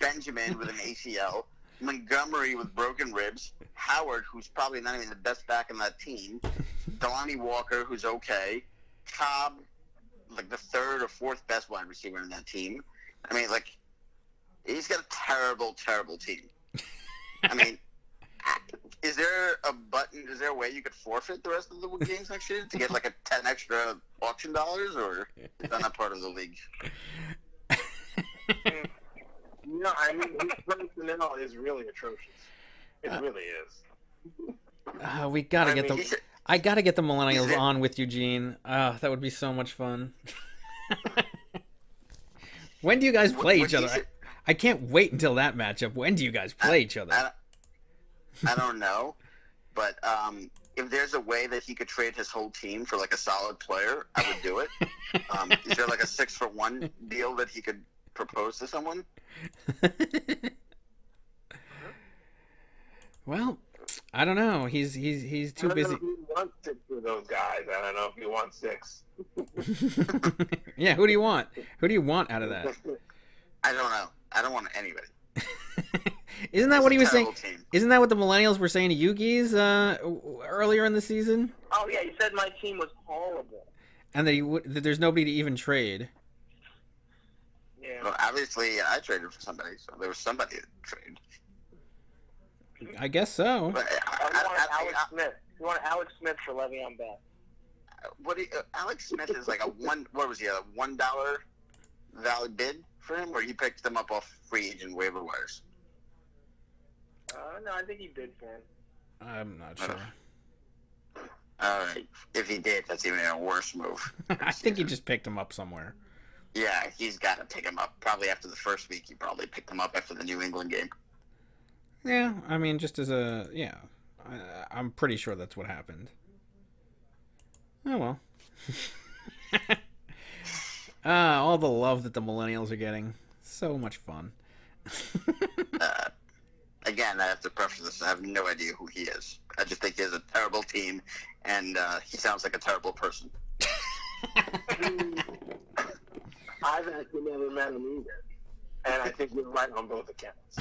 Benjamin with an ACL. Montgomery with broken ribs. Howard, who's probably not even the best back in that team. Delanie Walker, who's okay. Cobb, like the third or fourth best wide receiver in that team. I mean, like, he's got a terrible, terrible team. I mean, is there a way you could forfeit the rest of the games next year to get like a 10 extra auction dollars, or is that not part of the league? No, I mean, his personnel is really atrocious. It really is. We gotta I gotta get the Millennials on with Eugene. That would be so much fun. When do you guys play each other? I can't wait until that matchup. When do you guys play each other? I don't know, but if there's a way that he could trade his whole team for like a solid player, I would do it. Is there like a 6-for-1 deal that he could propose to someone? Well, I don't know. He's too busy. I don't know if he wants 6 of those guys. I don't know if he wants 6. Yeah, who do you want? Who do you want out of that? I don't know. I don't want anybody. Isn't that what he was saying? Isn't that what the Millennials were saying to Yugi's earlier in the season? Oh yeah, he said my team was horrible. And that there's nobody to even trade. Yeah. Well, obviously, I traded for somebody, so there was somebody to trade. I guess so. But Alex Smith. You want Alex Smith for Le'Veon Bell? Alex Smith is like a $1 valid bid for him, or he picked them up off free agent waiver wires? No, I think he bid for him. I'm not sure. All right. If he did, that's even a worse move. I think he just picked him up somewhere. Yeah, he's got to pick him up. Probably after the first week, he probably picked him up after the New England game. Yeah, I mean, just as a... Yeah, I'm pretty sure that's what happened. Oh, well. All the love that the Millennials are getting. So much fun. Again, I have to preface this. I have no idea who he is. I just think he has a terrible team, and he sounds like a terrible person. I've actually never met him either. And I think you're right on both accounts.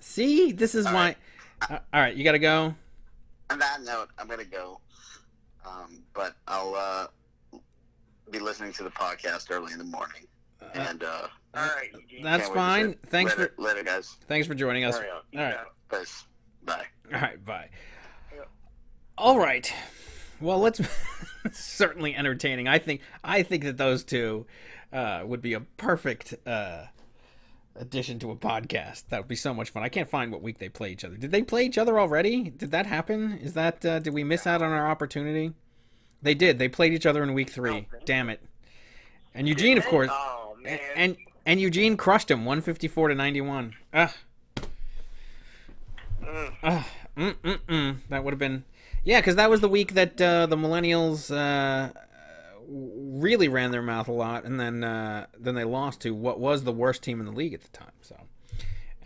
See? This is why... All right, you gotta go? On that note, I'm going to go. But I'll be listening to the podcast early in the morning. And all right, that's fine. Thanks later, guys. Thanks for joining us. All right. Peace. Bye. All right, bye. All right. Well, let's certainly entertaining. I think that those two would be a perfect addition to a podcast. That would be so much fun. I can't find what week they play each other. Did they play each other already? Did that happen? Is that did we miss out on our opportunity? They did. They played each other in week 3. Damn it. And Eugene, of course. Oh, man. And Eugene crushed him 154-91. That would have been, yeah, because that was the week that the Millennials really ran their mouth a lot, and then they lost to what was the worst team in the league at the time. So,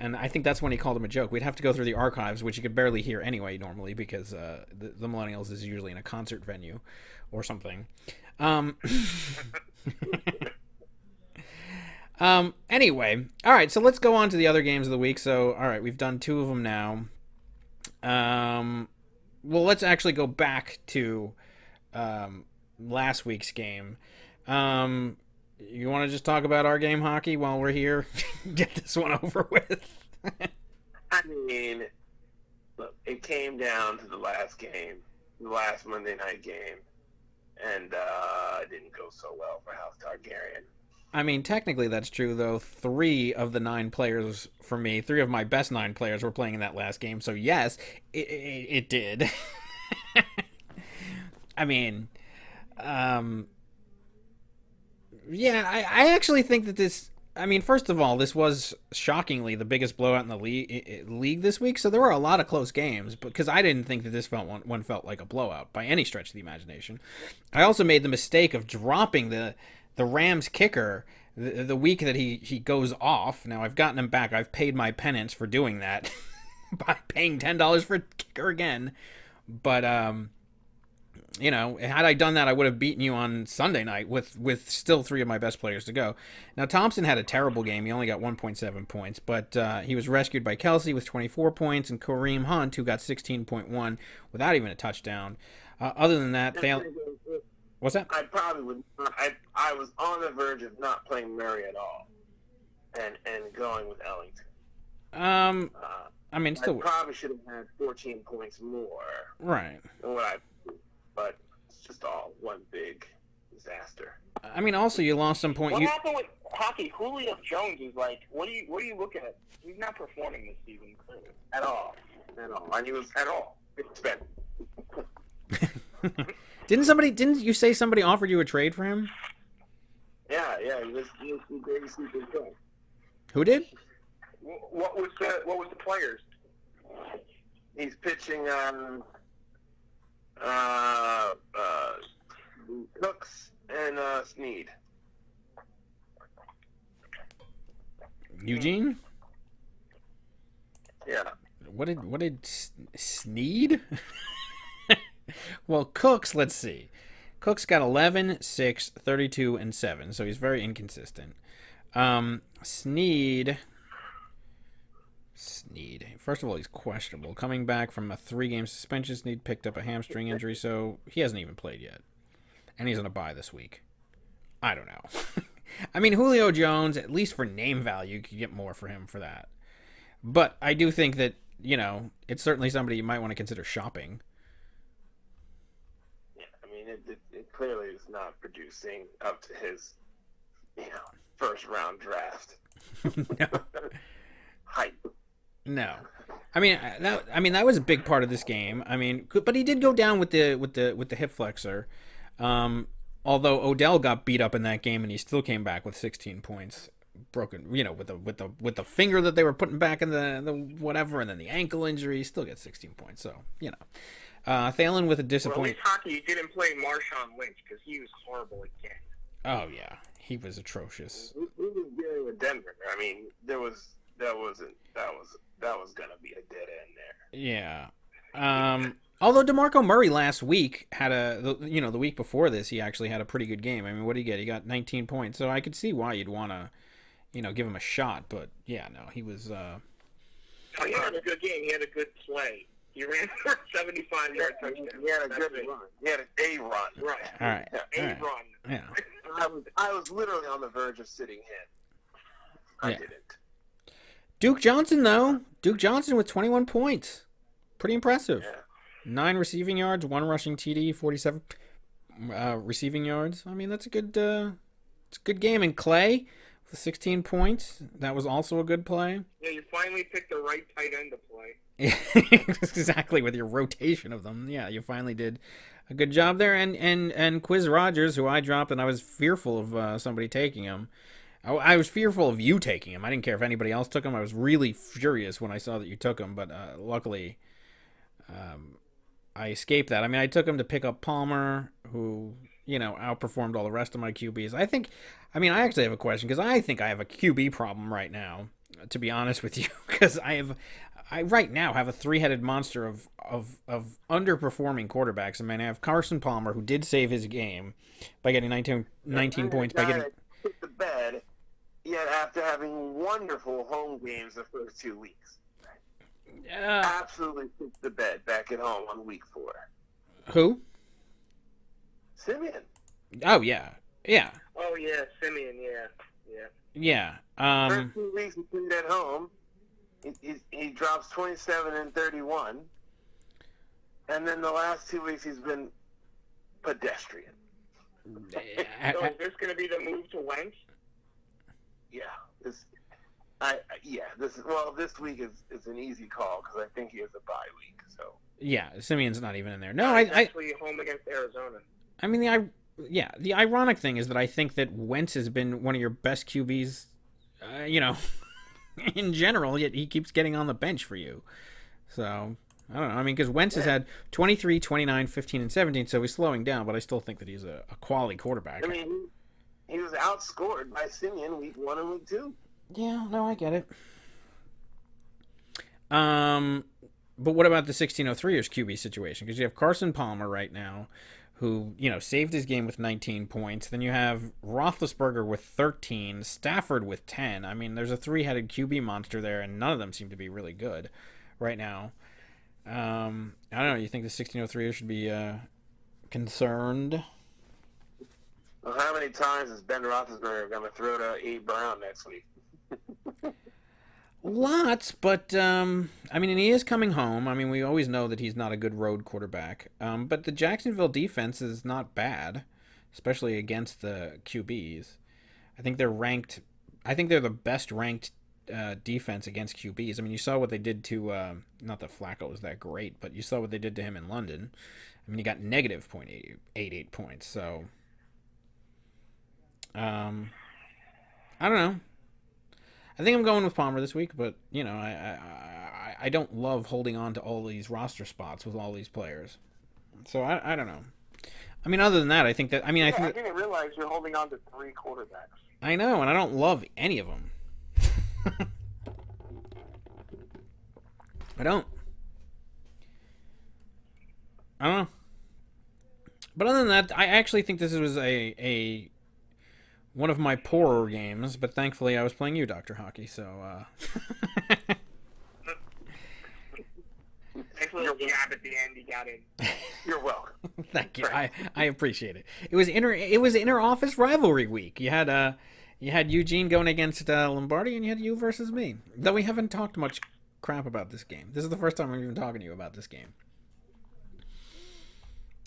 and I think that's when he called him a joke. We'd have to go through the archives, which you could barely hear anyway normally, because the Millennials is usually in a concert venue or something. Anyway, all right, so let's go on to the other games of the week. So, all right, we've done 2 of them now. Well, let's actually go back to last week's game. You want to just talk about our game hockey while we're here? Get this one over with. I mean, look, it came down to the last game, the last Monday night game, and it didn't go so well for House Targaryen. I mean, technically that's true, though. 3 of the 9 players for me, 3 of my best 9 players were playing in that last game. So, yes, it did. I mean, yeah, I actually think that this, I mean, first of all, this was shockingly the biggest blowout in the league this week. So there were a lot of close games, because I didn't think that this one felt like a blowout by any stretch of the imagination. I also made the mistake of dropping the Rams kicker the week that he goes off. Now, I've gotten him back. I've paid my penance for doing that by paying $10 for a kicker again. But, you know, had I done that, I would have beaten you on Sunday night with still 3 of my best players to go. Now, Thompson had a terrible game. He only got 1.7 points, but he was rescued by Kelsey with 24 points and Kareem Hunt, who got 16.1 without even a touchdown. Other than that, what's that? I probably would. I was on the verge of not playing Murray at all, and going with Ellington. I mean, still, I probably should have had 14 points more. Right. Than what but it's just all one big disaster. I mean, also you lost some points. What happened with hockey? Julio Jones is like, what are you looking at? He's not performing this season at all. And he was at all. It's been. Didn't you say somebody offered you a trade for him? Yeah, he was very super good. Who did? What was the players? He's pitching Cooks and Sneed. Eugene? Yeah. What did Sneed? Well, Cooks, let's see. Cooks got 11, 6, 32, and 7, so he's very inconsistent. Sneed, first of all, he's questionable. Coming back from a 3-game suspension, Sneed picked up a hamstring injury, so he hasn't even played yet. And he's on a bye this week. I don't know. I mean, Julio Jones, at least for name value, you could get more for him for that. But I do think that, you know, it's certainly somebody you might want to consider shopping. It clearly is not producing up to his, first round draft. No. Hype. No, I mean that was a big part of this game. I mean, but he did go down with the hip flexor. Although Odell got beat up in that game, and he still came back with 16 points, broken. With the finger that they were putting back in the whatever, and then the ankle injury, he still gets 16 points. So Thalen with a disappointing. Well, at least hockey, you didn't play Marshawn Lynch because he was horrible again. Oh yeah, he was atrocious. We was dealing with Denver. I mean, that was gonna be a dead end there. Yeah. Although DeMarco Murray last week had the week before this, he actually had a pretty good game. I mean, what did he get? He got 19 points. So I could see why you'd want to, give him a shot. But yeah, no, he was. He had a good game. He had a good play. He ran for 75-yard touchdown. He had a good run. He had a run. Right. All right. Run. Yeah. I was literally on the verge of sitting him. I didn't. Duke Johnson, though. Duke Johnson with 21 points. Pretty impressive. Yeah. 9 receiving yards, 1 rushing TD, 47 receiving yards. I mean, that's a good game. And Clay with 16 points. That was also a good play. Yeah, you finally picked the right tight end to play. Exactly, with your rotation of them. Yeah, you finally did a good job there. And Quiz Rogers, who I dropped, and I was fearful of somebody taking him. I was fearful of you taking him. I didn't care if anybody else took him. I was really furious when I saw that you took him, but luckily I escaped that. I mean, I took him to pick up Palmer, who, outperformed all the rest of my QBs. I actually have a question, because I think I have a QB problem right now, to be honest with you, because I right now have a three-headed monster of underperforming quarterbacks. I mean, I have Carson Palmer, who did save his game by getting 19 points. By getting hit the bed, yet after having wonderful home games the first 2 weeks. Absolutely hit the bed back at home on week 4. Who? Simeon. Oh, yeah. Yeah. Oh, yeah, Simeon, yeah. Yeah. First 2 weeks he played at home, he drops 27 and 31. And then the last 2 weeks he's been pedestrian. So is this going to be the move to Wentz? Yeah. This week is an easy call because I think he has a bye week. So yeah, Simeon's not even in there. No, actually home against Arizona. I mean, the ironic thing is that I think that Wentz has been one of your best QBs, in general, yet he keeps getting on the bench for you. So, I don't know. I mean, because Wentz has had 23, 29, 15, and 17, so he's slowing down, but I still think that he's a quality quarterback. I mean, he was outscored by Simeon week 1 and week 2. Yeah, no, I get it. But what about the 1603ers QB situation? Because you have Carson Palmer right now, who, saved his game with 19 points. Then you have Roethlisberger with 13, Stafford with 10. I mean, there's a three-headed QB monster there, and none of them seem to be really good right now. I don't know. You think the 1603ers should be concerned? Well, how many times is Ben Roethlisberger going to throw to A. Brown next week? Lots, but and he is coming home. I mean, we always know that he's not a good road quarterback. But the Jacksonville defense is not bad, especially against the QBs. I think they're ranked. I think they're the best ranked defense against QBs. I mean, you saw what they did to not that Flacco was that great, but you saw what they did to him in London. I mean, he got negative 0.88 points. So, I don't know. I think I'm going with Palmer this week, but I don't love holding on to all these roster spots with all these players. So I don't know. I mean, other than that, I think that I didn't realize you're holding on to 3 quarterbacks. I know, and I don't love any of them. I don't know. But other than that, I actually think this was a one of my poorer games, but thankfully I was playing you, Dr. Hockey, so Nice little jab at the end, you got in. You're welcome. Thank you. I appreciate it. It was inter office rivalry week. You had Eugene going against Lombardi, and you had you versus me. Though we haven't talked much crap about this game. This is the first time I'm even talking to you about this game.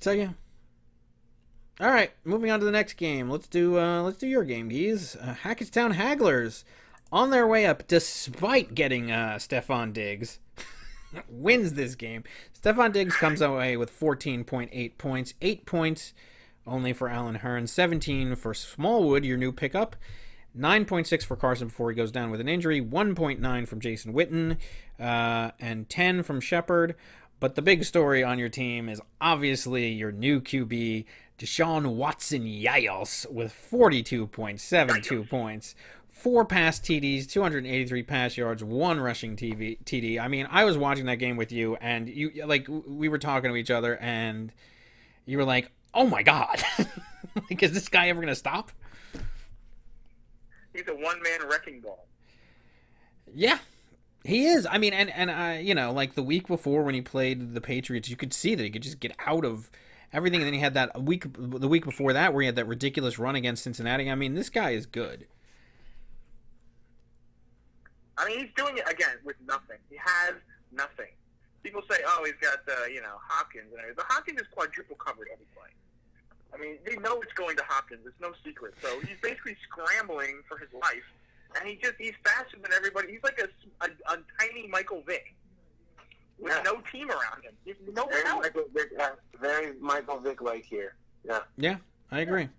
So yeah. All right, moving on to the next game. Let's do your game, Geese. Hackettstown Hagglers, on their way up despite getting Stephon Diggs, wins this game. Stephon Diggs comes away with 14.8 points, 8 points only for Alan Hearn, 17 for Smallwood, your new pickup, 9.6 for Carson before he goes down with an injury, 1.9 from Jason Witten, and 10 from Shepard. But the big story on your team is obviously your new QB, Deshaun Watson-Yayos, with 42.72 points, 4 pass TDs, 283 pass yards, 1 rushing TD. I mean, I was watching that game with you, and we were talking to each other, and you were like, "Oh my God, is this guy ever gonna stop?" He's a one-man wrecking ball. Yeah. He is. I mean, and like the week before when he played the Patriots, you could see that he could just get out of everything. And then he had the week before that where he had that ridiculous run against Cincinnati. I mean, this guy is good. I mean, he's doing it again with nothing. He has nothing. people say, oh, he's got Hopkins and everything. But Hopkins is quadruple covered every play. I mean, they know it's going to Hopkins. It's no secret. So he's basically scrambling for his life, and he's faster than everybody. He's like a tiny Michael Vick with no team around him. He's no talent. Very Michael Vick-like here. Yeah. Yeah, I agree.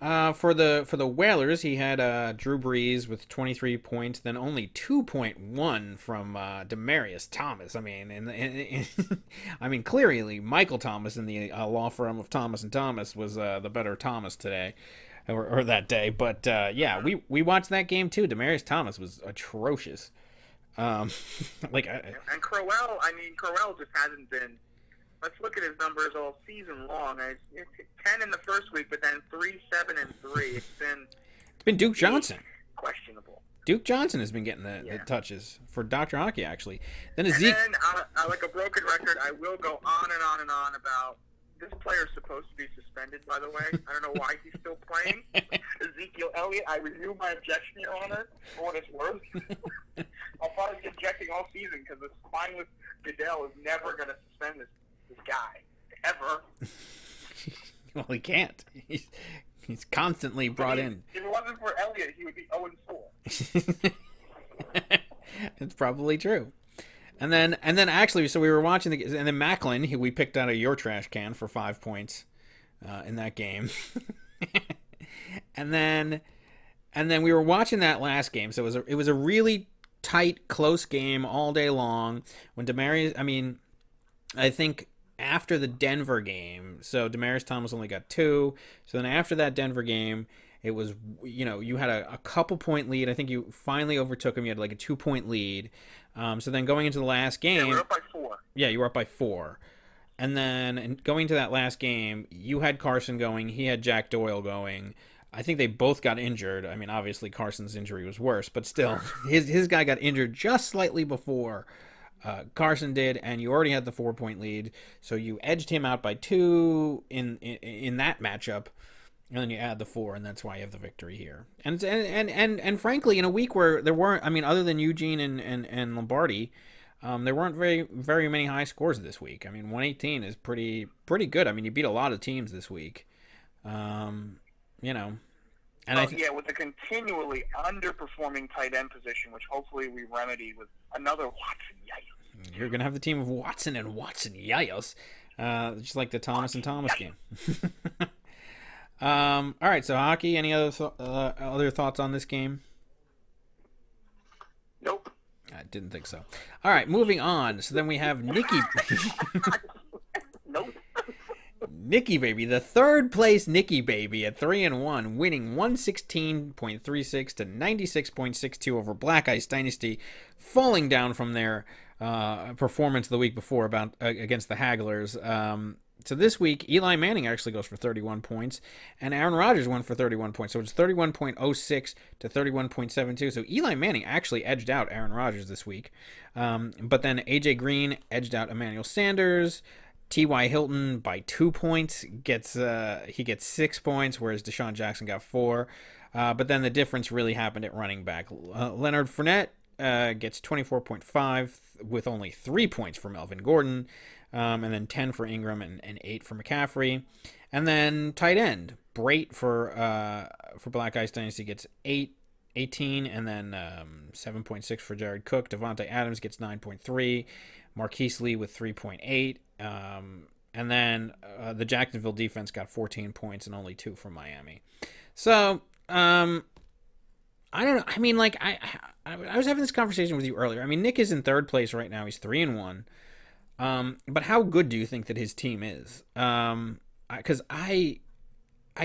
For the Whalers, he had Drew Brees with 23 points, then only 2.1 from Demaryius Thomas. I mean, I mean, clearly Michael Thomas in the law firm of Thomas and Thomas was the better Thomas today, or that day. But yeah, we watched that game too. Demaryius Thomas was atrocious. And Crowell, Crowell just hasn't been. Let's look at his numbers all season long. It's 10 in the first week, but then 3, 7, and 3. It's been Duke Johnson. Questionable. Duke Johnson has been getting the touches for Dr. Hockey, actually. Then Then, like a broken record, I will go on and on and on about this player's supposed to be suspended, by the way. I don't know why he's still playing. Ezekiel Elliott, I renew my objection, Your Honor, for what it's worth. I'll probably be objecting all season because this spineless Goodell is never going to suspend this guy ever. Well, he can't. He's constantly brought in. If it wasn't for Elliott, he would be 0-4. It's probably true. And then actually, so we were watching and then Macklin, we picked out of your trash can for 5 points in that game. and then we were watching that last game. So it was a really tight, close game all day long. When Demaryius, I think after the Denver game, so Demaryius Thomas only got 2. So then after that Denver game, it was, you had a couple point lead. I think you finally overtook him. You had like a 2-point lead. So then going into the last game, yeah, we were up by 4. Yeah, you were up by 4. And then going to that last game, you had Carson going. He had Jack Doyle going. I think they both got injured. I mean, obviously Carson's injury was worse, but still, his guy got injured just slightly before Carson did, and you already had the 4-point lead, so you edged him out by 2 in that matchup, and then you add the 4, and that's why you have the victory here. And frankly, in a week where there weren't, other than Eugene and Lombardi, there weren't very many high scores this week. 118 is pretty good. You beat a lot of teams this week. And with the continually underperforming tight end position, which hopefully we remedy with another Watson Yayos. You're gonna have the team of Watson and Watson Yayos, just like the Thomas and Thomas game. All right, so Hockey. Any other thoughts on this game? Nope. I didn't think so. All right, moving on. So then we have Nikki. Nope. Nikki Baby, the third place Nikki Baby at 3-1, winning 116.36 to 96.62 over Black Ice Dynasty, falling down from their performance the week before against the Hagglers. So this week, Eli Manning actually goes for 31 points, and Aaron Rodgers went for 31 points. So it's 31.06 to 31.72. So Eli Manning actually edged out Aaron Rodgers this week. But then A.J. Green edged out Emmanuel Sanders. T.Y. Hilton by 2 points gets 6 points, whereas Deshaun Jackson got 4. But then the difference really happened at running back. Leonard Fournette gets 24.5 with only 3 points for Melvin Gordon, and then 10 for Ingram and 8 for McCaffrey. And then tight end, Brait for Black Ice Dynasty gets 18, and then 7.6 for Jared Cook. Devontae Adams gets 9.3. Marquise Lee with 3.8. And then the Jacksonville defense got 14 points and only 2 from Miami. So, I don't know. I was having this conversation with you earlier. Nick is in third place right now. He's 3-1. But how good do you think that his team is? Because I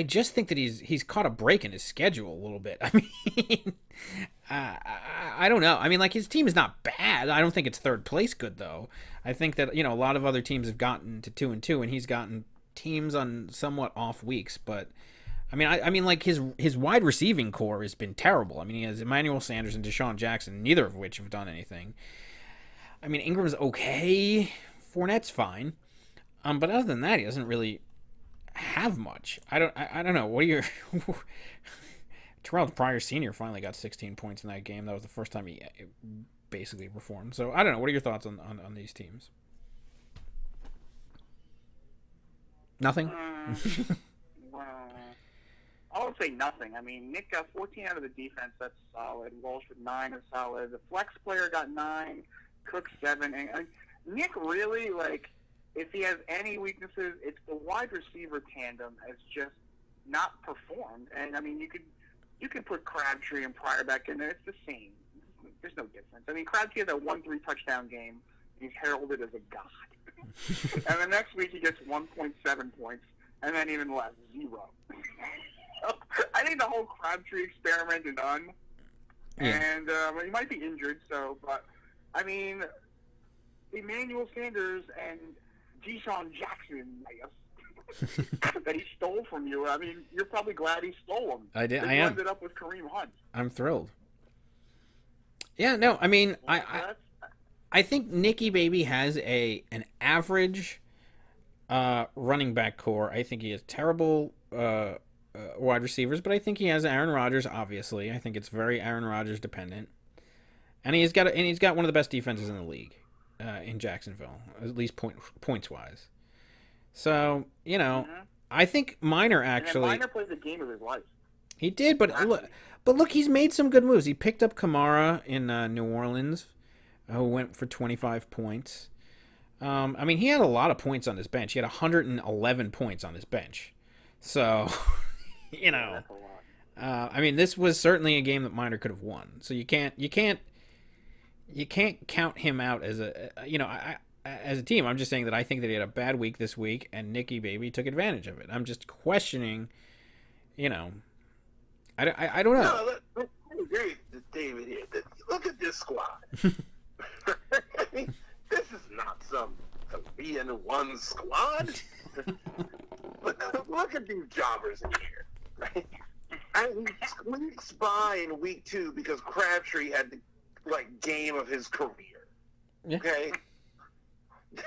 just think that he's caught a break in his schedule a little bit. I don't know. His team is not bad. I don't think it's third place good, though. I think that, a lot of other teams have gotten to 2-2, and he's gotten teams on somewhat off weeks. But, his wide receiving core has been terrible. He has Emmanuel Sanders and Deshaun Jackson, neither of which have done anything. Ingram's okay. Fournette's fine. But other than that, he doesn't really have much. I don't know. What are your... Terrell Pryor Sr. finally got 16 points in that game. That was the first time he basically performed. So I don't know. What are your thoughts on these teams? Nothing. Well, I would say nothing. I mean, Nick got 14 out of the defense. That's solid. Walsh with 9 is solid. The flex player got 9. Cook 7. And Nick really, like, if he has any weaknesses, it's the wide receiver tandem has just not performed. And I mean, you could put Crabtree and Pryor back in there. It's the same. There's no difference. I mean, Crabtree had that 1-3 touchdown game. He's heralded as a god. And the next week he gets 1.7 points, and then even less, 0. I think the whole Crabtree experiment is done. Yeah. And he might be injured, but I mean, Emmanuel Sanders and Deshaun Jackson, I guess, that he stole from you. I mean, you're probably glad he stole them. I did. I am. ended up with Kareem Hunt. I'm thrilled. Yeah. No. I mean, I think Nicky Baby has an average running back core. I think he has terrible wide receivers, but I think he has Aaron Rodgers. Obviously, I think it's very Aaron Rodgers dependent, and he's got one of the best defenses in the league in Jacksonville, at least points wise. So I think Miner actually. And Miner played the game of his life. He did, but look, he's made some good moves. He picked up Kamara in New Orleans, who went for 25 points. I mean, he had a lot of points on his bench. He had 111 points on his bench. So, I mean, this was certainly a game that Miner could have won. So you can't count him out as as a team. I'm just saying that I think that he had a bad week this week, and Nicky Baby took advantage of it. I'm just questioning, I don't know. No, I agree with David here. Look at this squad. I mean, this is not some 3-1 squad. Look at these jobbers in here, right? And he squeaks by in week 2 because Crabtree had the game of his career. Okay,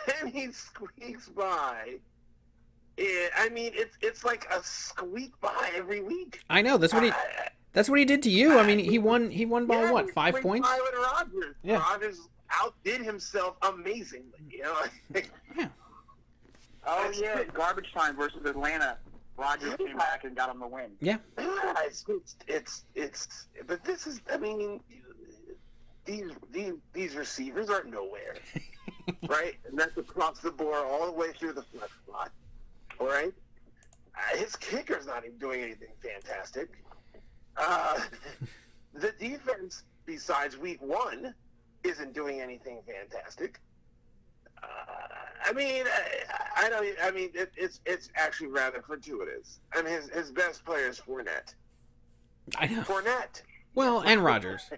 then he squeaks by. I mean, it's like a squeak by every week. I know that's what he did to you. I mean, he won by what, 5 points? Rodgers. Yeah. Rodgers outdid himself amazingly. Yeah. Oh yeah, garbage time versus Atlanta. Rodgers came back and got him the win. Yeah. It's but this is, I mean, these receivers are nowhere, right? And that's across the board, all the way through the flex spot. All right. His kicker's not even doing anything fantastic. The defense, besides week 1, isn't doing anything fantastic. I mean, it's actually rather fortuitous. I mean, his best player is Fournette. I know. Fournette. Well, and Rodgers.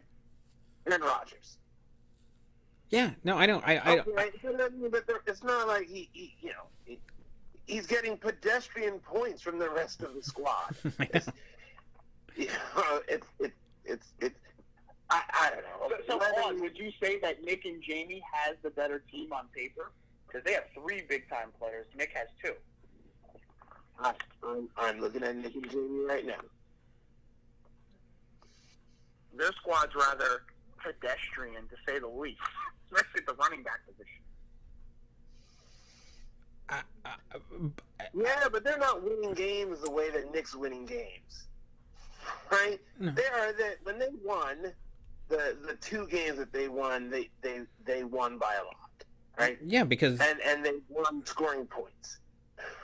And Rodgers. Yeah. No, I don't. But it's not like he's getting pedestrian points from the rest of the squad. I don't know. So Juan, would you say that Nick and Jamie has the better team on paper? Because they have 3 big-time players. Nick has 2. I'm looking at Nick and Jamie right now. Their squad's rather pedestrian, to say the least, especially at the running back position. Yeah, but they're not winning games the way that Nick's winning games, right? No. When they won the 2 games that they won, they won by a lot, right? Yeah, because and they won scoring points,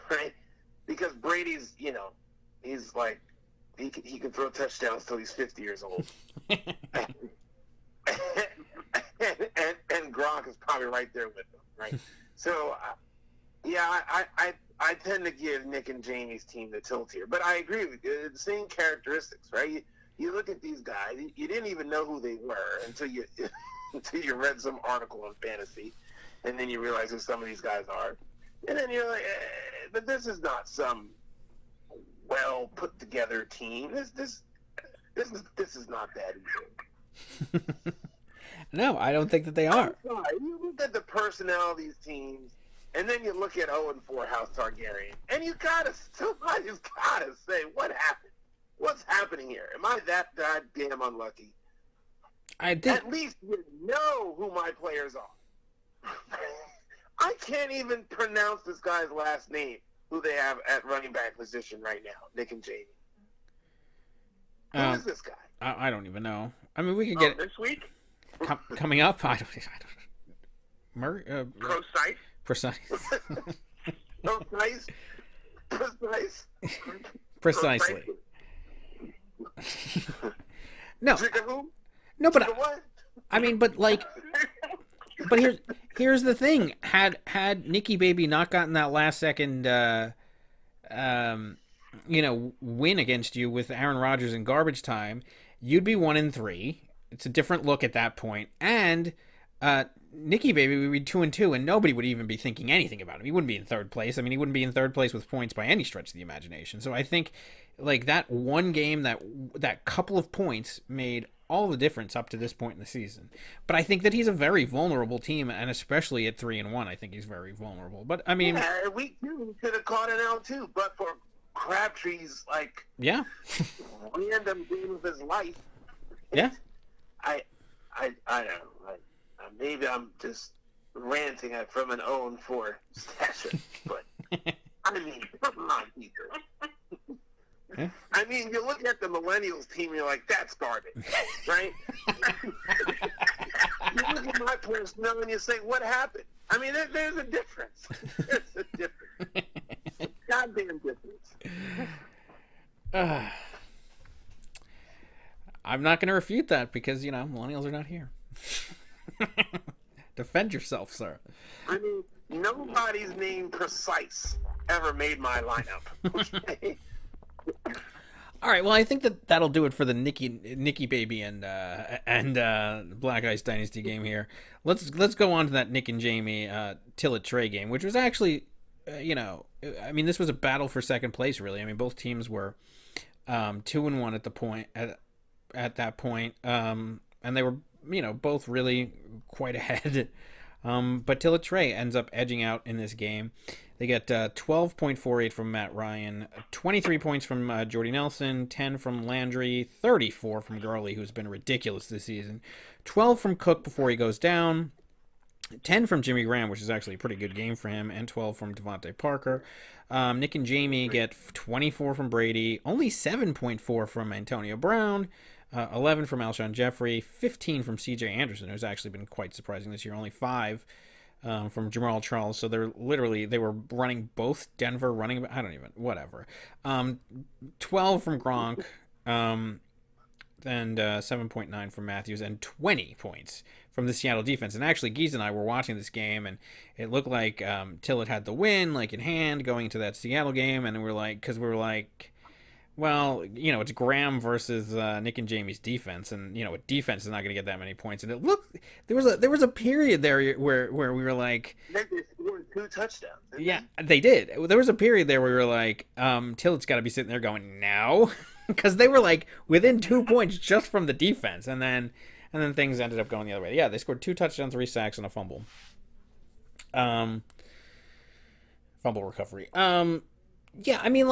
right? Because Brady's, he's like he can throw touchdowns till he's 50 years old, and Gronk is probably right there with him, right? So. Yeah, I tend to give Nick and Jamie's team the tilt here, but I agree with you. The same characteristics, right? You look at these guys, you didn't even know who they were until you read some article on fantasy, and then you realize who some of these guys are, and then you're like, but this is not some well put together team. This is not that either. No, I don't think that they are. You look at the personnel of these teams. And then you look at 0-4 House Targaryen, and somebody's gotta say, what happened? What's happening here? Am I that goddamn unlucky? I did. At least you know who my players are. I can't even pronounce this guy's last name, who they have at running back position right now, Nick and Jamie. Who is this guy? I don't even know. I mean, we could get this week. Coming up. I don't. Precise. Precisely. No. No, but I mean, but like, but here's the thing. Had Nicky Baby not gotten that last second, win against you with Aaron Rodgers in garbage time, you'd be 1-3. It's a different look at that point, and Nicky Baby would be 2-2, and nobody would even be thinking anything about him. He wouldn't be in third place. I mean, he wouldn't be in third place with points by any stretch of the imagination. So I think, like, that one game, that couple of points made all the difference up to this point in the season. But I think that he's a very vulnerable team, and especially at 3-1, I think he's very vulnerable. But I mean, week 2 could have caught an L too, but for Crabtree's random game of his life. Yeah. I don't know. Maybe I'm just ranting from an 0-4 session, but I mean, come on, Peter. Yeah. I mean, you look at the Millennials team, you're like, that's garbage, right? You look at my personnel and you say, what happened? I mean, there's a difference. There's a difference. Goddamn difference. I'm not going to refute that because, Millennials are not here. Defend yourself, sir. I mean, nobody's name Precise ever made my lineup. Okay? All right, well, I think that'll do it for the Nicky Baby and Black Ice Dynasty game here. Let's go on to that Nick and Jamie Tillett Trey game, which was actually, I mean, this was a battle for second place, really. I mean, both teams were 2-1 at the point at that point, and they were both really quite ahead. But Tillett Trey ends up edging out in this game. They get 12.48 from Matt Ryan, 23 points from Jordy Nelson, 10 from Landry, 34 from Gurley, who's been ridiculous this season, 12 from Cook before he goes down, 10 from Jimmy Graham, which is actually a pretty good game for him, and 12 from Devontae Parker. Nick and Jamie get 24 from Brady, only 7.4 from Antonio Brown, 11 from Alshon Jeffrey, 15 from C.J. Anderson, who's actually been quite surprising this year, only 5 from Jamal Charles. So they were running both Denver running, I don't even, whatever. 12 from Gronk, and 7.9 from Matthews, and 20 points from the Seattle defense. And actually, Geese and I were watching this game, and it looked like Tillett had the win, in hand, going into that Seattle game, and we were like, well, it's Graham versus Nick and Jamie's defense, and a defense is not going to get that many points. And it looked there was a period there where we were like, they scored 2 touchdowns. Yeah, they did. There was a period there where we were like, Tillett's got to be sitting there going, no, because they were within 2 points just from the defense, and then things ended up going the other way. Yeah, they scored 2 touchdowns, 3 sacks, and a fumble. Fumble recovery. Yeah, I mean,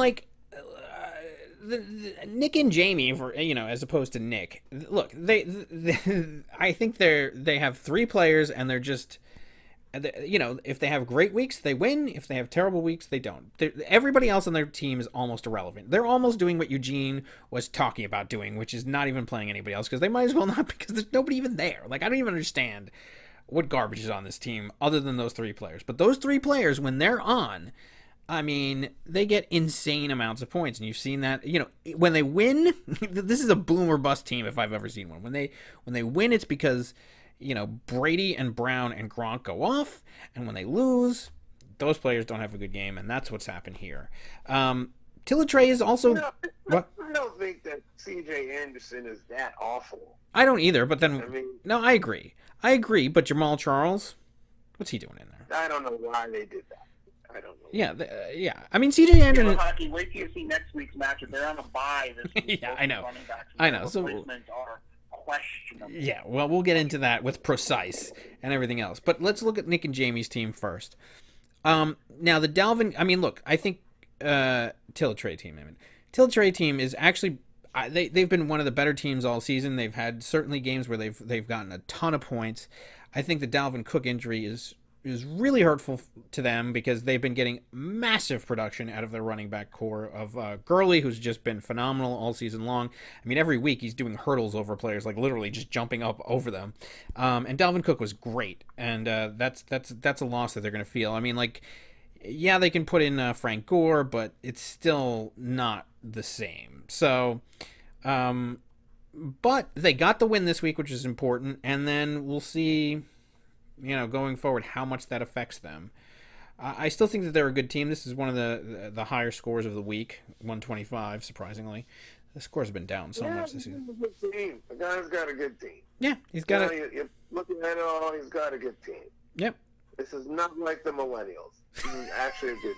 the Nick and Jamie, as opposed to Nick. Look, I think they have 3 players, and they're just, if they have great weeks, they win. If they have terrible weeks, they don't. Everybody else on their team is almost irrelevant. They're almost doing what Eugene was talking about doing, which is not even playing anybody else, because they might as well not, because there's nobody even there. I don't even understand what garbage is on this team other than those 3 players. But those 3 players, when they're on, I mean, they get insane amounts of points, and you've seen that. When they win, this is a boom or bust team if I've ever seen one. When they win, it's because Brady and Brown and Gronk go off, and when they lose, those players don't have a good game, and that's what's happened here. Tillett Trey is also. What? I don't think that C.J. Anderson is that awful. I don't either, but then no, I agree, but Jamal Charles, what's he doing in there? I don't know why they did that. I don't know. Yeah, yeah. I mean, C.J. Anderson. Hockey, wait till you see next week's matchup. They're on a bye this week. Yeah, I know. So placements are questionable. Yeah, well, we'll get into that with Precise and everything else. But let's look at Nick and Jamie's team first. Now the Dalvin. I mean, look, I think Tillett Trey team. Tillett Trey team is actually. they've been one of the better teams all season. They've had certainly games where they've gotten a ton of points. I think the Dalvin Cook injury is really hurtful to them because they've been getting massive production out of their running back core of Gurley, who's just been phenomenal all season long. I mean, every week he's doing hurdles over players, like literally just jumping up over them. And Dalvin Cook was great, and that's a loss that they're going to feel. I mean, like, yeah, they can put in Frank Gore, but it's still not the same. So, but they got the win this week, which is important, and then we'll see, going forward, how much that affects them. I still think that they're a good team. This is one of the higher scores of the week, 125, surprisingly. The scores have been down so much this season. He's a good team. The guy's got a good team. Yeah, he's got You're looking at it all, he's got a good team. Yep. This is not like the millennials. This is actually a good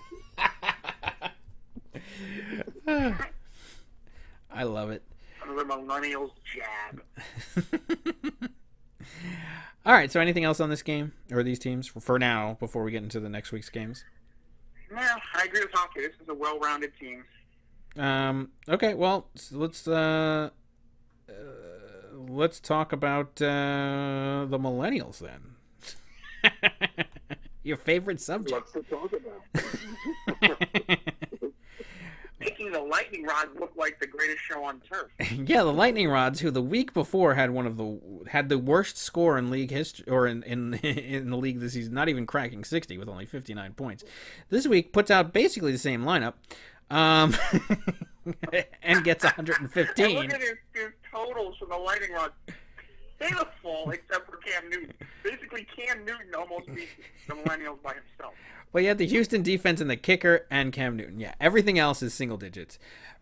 team. I love it. The millennials jab. All right, so anything else on this game or these teams for now before we get into the next week's games? Yeah, I agree with Hockey. This is a well-rounded team. Okay, well, let's talk about the millennials then. Your favorite subject. What's to talk about? Making the Lightning Rods look like the greatest show on turf. Yeah, the Lightning Rods, who the week before had the worst score in league history, or in the league this season, not even cracking 60 with only 59 points. This week puts out basically the same lineup, and gets 115. And look at his totals from the Lightning Rods. Pitiful, except for Cam Newton. Basically, Cam Newton almost beat the Millennials by himself. Well, you had the Houston defense and the kicker and Cam Newton. Yeah, everything else is single digits.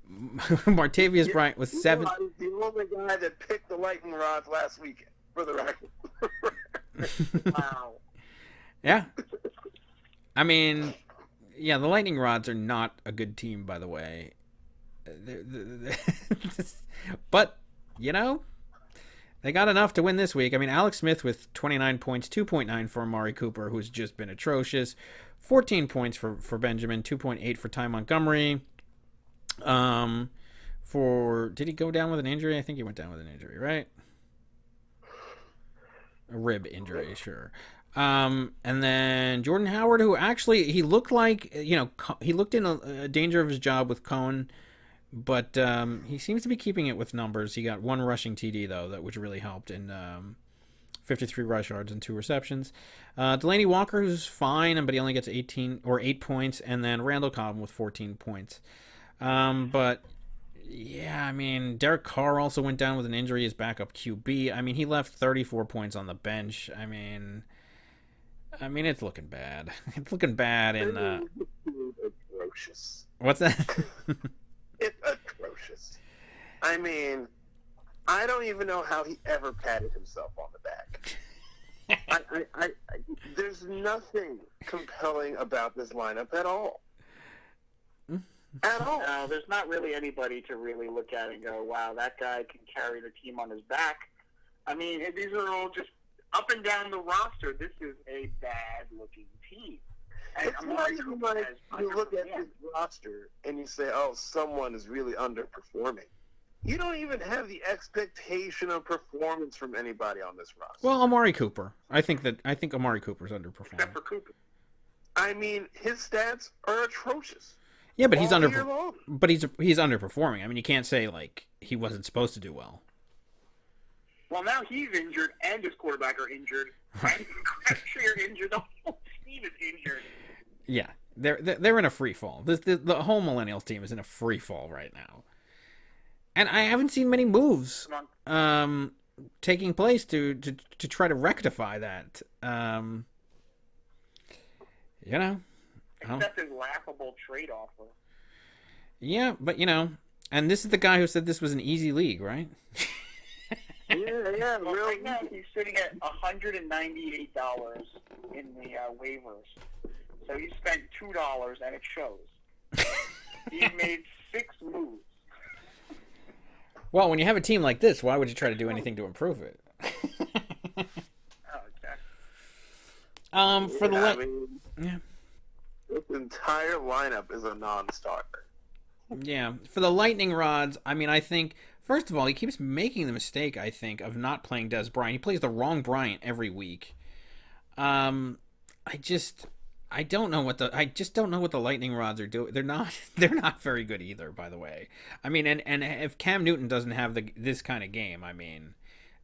Martavius Bryant was 7. I was the only guy that picked the Lightning Rods last weekend, for the record. Wow. Yeah. I mean, yeah, the Lightning Rods are not a good team, by the way. But, they got enough to win this week. I mean, Alex Smith with 29 points, 2.9 for Amari Cooper, who's just been atrocious. 14 points for Benjamin, 2.8 for Ty Montgomery. Did he go down with an injury? I think he went down with an injury, right? A rib injury, sure. And then Jordan Howard, who actually, he looked like, he looked in a danger of his job with Cohen. But he seems to be keeping it with numbers. He got 1 rushing TD, though, which really helped, in 53 rush yards and 2 receptions. Delaney Walker, who's fine, but he only gets 8 points. And then Randall Cobb with 14 points. But, yeah, I mean, Derek Carr also went down with an injury, his backup QB. I mean, he left 34 points on the bench. I mean, it's looking bad. It's looking bad in... Atrocious. What's that? It's atrocious. I mean, I don't even know how he ever patted himself on the back. There's nothing compelling about this lineup at all. At all. No, there's not really anybody to really look at and go, wow, that guy can carry the team on his back. I mean, these are all just up and down the roster. This is a bad-looking team. It's not even like you look at this roster and you say, oh, someone is really underperforming. You don't even have the expectation of performance from anybody on this roster. Well, Amari Cooper. I think Amari Cooper's underperforming. Except for Cooper. I mean, his stats are atrocious. Yeah, but he's underperforming. I mean, you can't say, like, he wasn't supposed to do well. Well, now he's injured and his quarterback are injured. And Crabtree are injured. The whole team is injured. Yeah, they're in a free fall. The whole Millennials team is in a free fall right now, and I haven't seen many moves taking place to try to rectify that. Except his laughable trade offer. Yeah, but and this is the guy who said this was an easy league, right? Yeah. Well, right now he's sitting at $198 in the waivers. So he spent $2, and it shows. He made 6 moves. Well, when you have a team like this, why would you try to do anything to improve it? This entire lineup is a non-starter. Yeah, for the lightning rods, I mean, I think first of all, he keeps making the mistake, I think, of not playing Des Bryant. He plays the wrong Bryant every week. I don't know what I just don't know what the lightning rods are doing. They're not very good either, by the way. I mean, and if Cam Newton doesn't have this kind of game, I mean,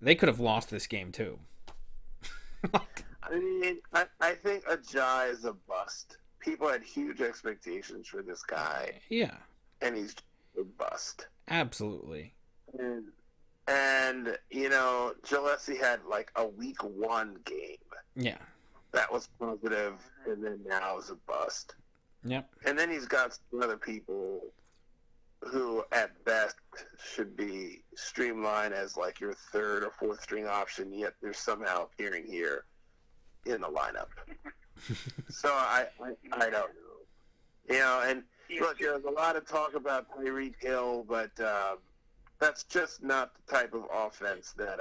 they could have lost this game too. I mean, I think Ajay is a bust. People had huge expectations for this guy. Yeah. And he's a bust. Absolutely. And you know, Gillespie had like a week 1 game. Yeah. That was positive, and then now is a bust. Yep. And then he's got some other people who, at best, should be streamlined as like your 3rd or 4th string option, yet they're somehow appearing here in the lineup. So I don't know. You know, and look, there's a lot of talk about Tyreek Hill, but that's just not the type of offense that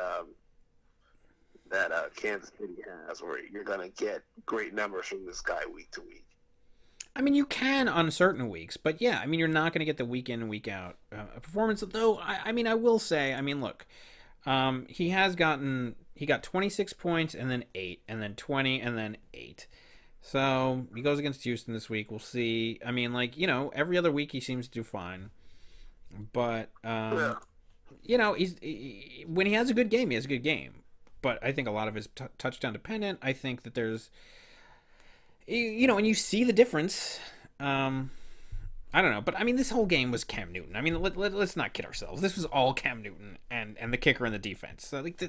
Kansas City has, where you're going to get great numbers from this guy week to week. I mean, you can on certain weeks, but yeah, I mean, you're not going to get the week in and week out performance. Though, I mean, I will say, I mean, look, he got 26 points and then 8, and then 20, and then 8. So he goes against Houston this week. We'll see. I mean, like, you know, every other week he seems to do fine, but you know, when he has a good game, he has a good game. But I think a lot of it's touchdown dependent. I think that there's, you know, and you see the difference. I don't know, but I mean, this whole game was Cam Newton. I mean, let's not kid ourselves. This was all Cam Newton and the kicker and the defense. So like,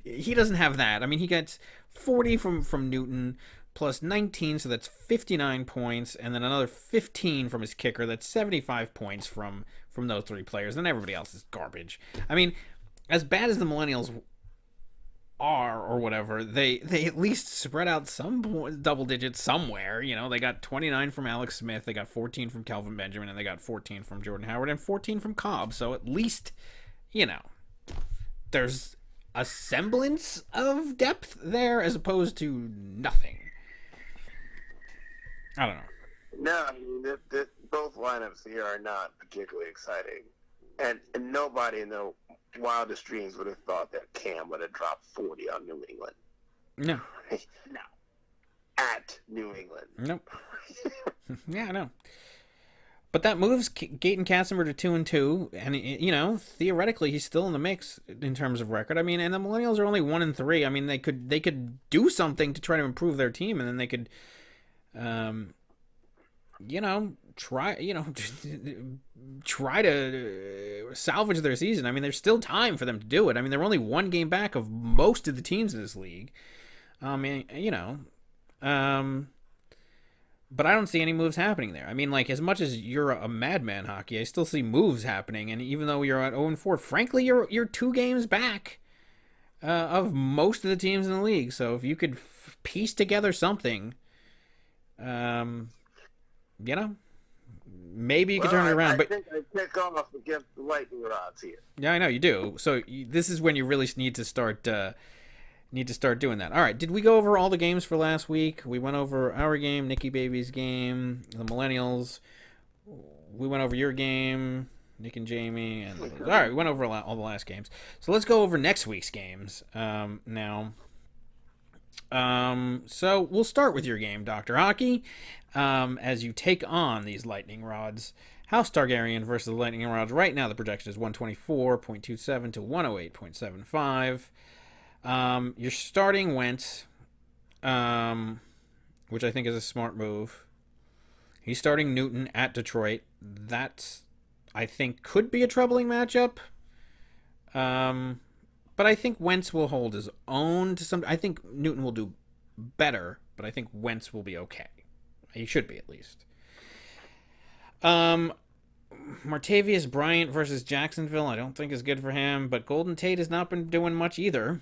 he doesn't have that. I mean, he gets 40 from Newton plus 19, so that's 59 points, and then another 15 from his kicker. That's 75 points from those 3 players. And everybody else is garbage. I mean, as bad as the Millennials are or whatever, they at least spread out some double digits somewhere. You know, they got 29 from Alex Smith, they got 14 from Kelvin Benjamin, and they got 14 from Jordan Howard and 14 from Cobb. So at least, you know, there's a semblance of depth there as opposed to nothing. I don't know. No, I mean, both lineups here are not particularly exciting, and nobody in their wildest dreams would have thought that Cam would have dropped 40 on New England. No. No. At New England. Nope. Yeah, I know. But that moves Gaten Casimir to 2-2, and you know, theoretically, he's still in the mix in terms of record. I mean, and the Millennials are only 1-3. I mean, they could do something to try to improve their team, and then they could, you know, try to salvage their season. I mean, there's still time for them to do it. I mean, they're only 1 game back of most of the teams in this league. I mean, you know, but I don't see any moves happening there. I mean, like, as much as you're a madman hockey, I still see moves happening. And even though you're at 0-4, frankly, you're 2 games back of most of the teams in the league. So if you could piece together something, you know, maybe you can turn it around. I but think I pick off against the lightning rods here. Yeah, I know you do. So this is when you really need to start doing that. All right, did we go over all the games for last week? We went over our game, Nikki Baby's game, the Millennials. We went over your game, Nick and Jamie, and all right, we went over all the last games. So let's go over next week's games now. So we'll start with your game, Dr. Hockey, as you take on these lightning rods. House Targaryen versus the lightning rods. Right now, the projection is 124.27 to 108.75. You're starting Wentz, which I think is a smart move. He's starting Newton at Detroit. That, I think, could be a troubling matchup. But I think Wentz will hold his own to some. I think Newton will do better, but I think Wentz will be okay. He should be, at least. Martavius Bryant versus Jacksonville, I don't think is good for him, but Golden Tate has not been doing much either.